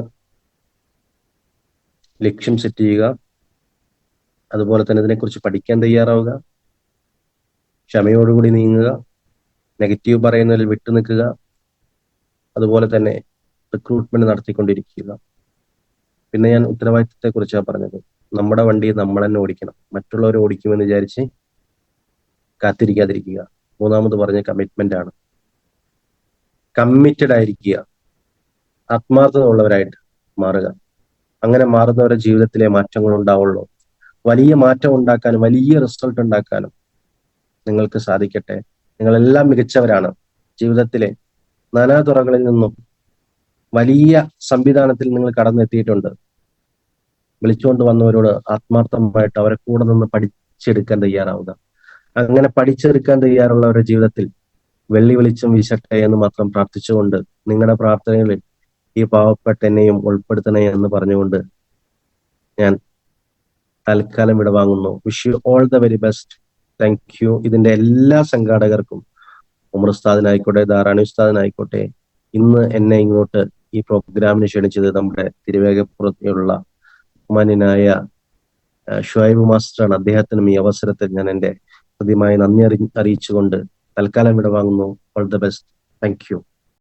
ലക്ഷ്യം സെറ്റ് ചെയ്യുക. അതുപോലെ തന്നെ ഇതിനെക്കുറിച്ച് പഠിക്കാൻ തയ്യാറാവുക. ക്ഷമയോടുകൂടി നീങ്ങുക. നെഗറ്റീവ് പറയുന്നതിൽ വിട്ടു നിൽക്കുക. അതുപോലെ തന്നെ റിക്രൂട്ട്മെന്റ് നടത്തിക്കൊണ്ടിരിക്കുക. പിന്നെ ഞാൻ ഉത്തരവാദിത്തത്തെ കുറിച്ചാണ് പറഞ്ഞത്. നമ്മുടെ വണ്ടി നമ്മൾ തന്നെ ഓടിക്കണം. മറ്റുള്ളവർ ഓടിക്കുമെന്ന് വിചാരിച്ച് കാത്തിരിക്കാതിരിക്കുക. 3ാമത് പറഞ്ഞ കമ്മിറ്റ്മെന്റ് ആണ്. കമ്മിറ്റഡ് ആയിരിക്കുക. ആത്മാർത്ഥത ഉള്ളവരായിട്ട് മാറുക. അങ്ങനെ മാറുന്നവരുടെ ജീവിതത്തിലെ മാറ്റങ്ങൾ ഉണ്ടാവുള്ളൂ. വലിയ മാറ്റം ഉണ്ടാക്കാനും വലിയ റിസൾട്ട് ഉണ്ടാക്കാനും നിങ്ങൾക്ക് സാധിക്കട്ടെ. നിങ്ങളെല്ലാം മികച്ചവരാണ്. ജീവിതത്തിലെ നാനാതുറകളിൽ നിന്നും വലിയ സംവിധാനത്തിൽ നിങ്ങൾ കടന്നെത്തിയിട്ടുണ്ട്. വിളിച്ചുകൊണ്ട് വന്നവരോട് ആത്മാർത്ഥമായിട്ട് അവരെ കൂടെ നിന്ന് പഠിച്ചെടുക്കാൻ തയ്യാറാവുക. അങ്ങനെ പഠിച്ചെടുക്കാൻ തയ്യാറുള്ളവരുടെ ജീവിതത്തിൽ വെള്ളി വെളിച്ചം വീശട്ടെ എന്ന് മാത്രം പ്രാർത്ഥിച്ചുകൊണ്ട്, നിങ്ങളുടെ പ്രാർത്ഥനകളിൽ ഈ പാവപ്പെട്ട എന്നെയും ഉൾപ്പെടുത്തണേ എന്ന് പറഞ്ഞുകൊണ്ട് ഞാൻ തൽക്കാലം വിടവാങ്ങുന്നു. Wish you all the very best. Thank you. ഇതിന്റെ എല്ലാ സംഘാടകർക്കും, ഉമർ ഉസ്താദിനായിക്കോട്ടെ, ദാറാണി ഉസ്താദിനായിക്കോട്ടെ, ഇന്ന് എന്നെ ഇങ്ങോട്ട് ഈ പ്രോഗ്രാമിന് ക്ഷണിച്ചത് നമ്മുടെ തിരുവേഗപ്പുറത്തുള്ള ബഹുമാന്യനായ ഷുഹൈബ് മാസ്റ്ററാണ്. അദ്ദേഹത്തിനും ഈ അവസരത്തിൽ ഞാൻ എൻ്റെ ഹൃദ്യമായ നന്ദി അറിയിച്ചുകൊണ്ട് തൽക്കാലം വിടവാങ്ങുന്നു. All the best. Thank U.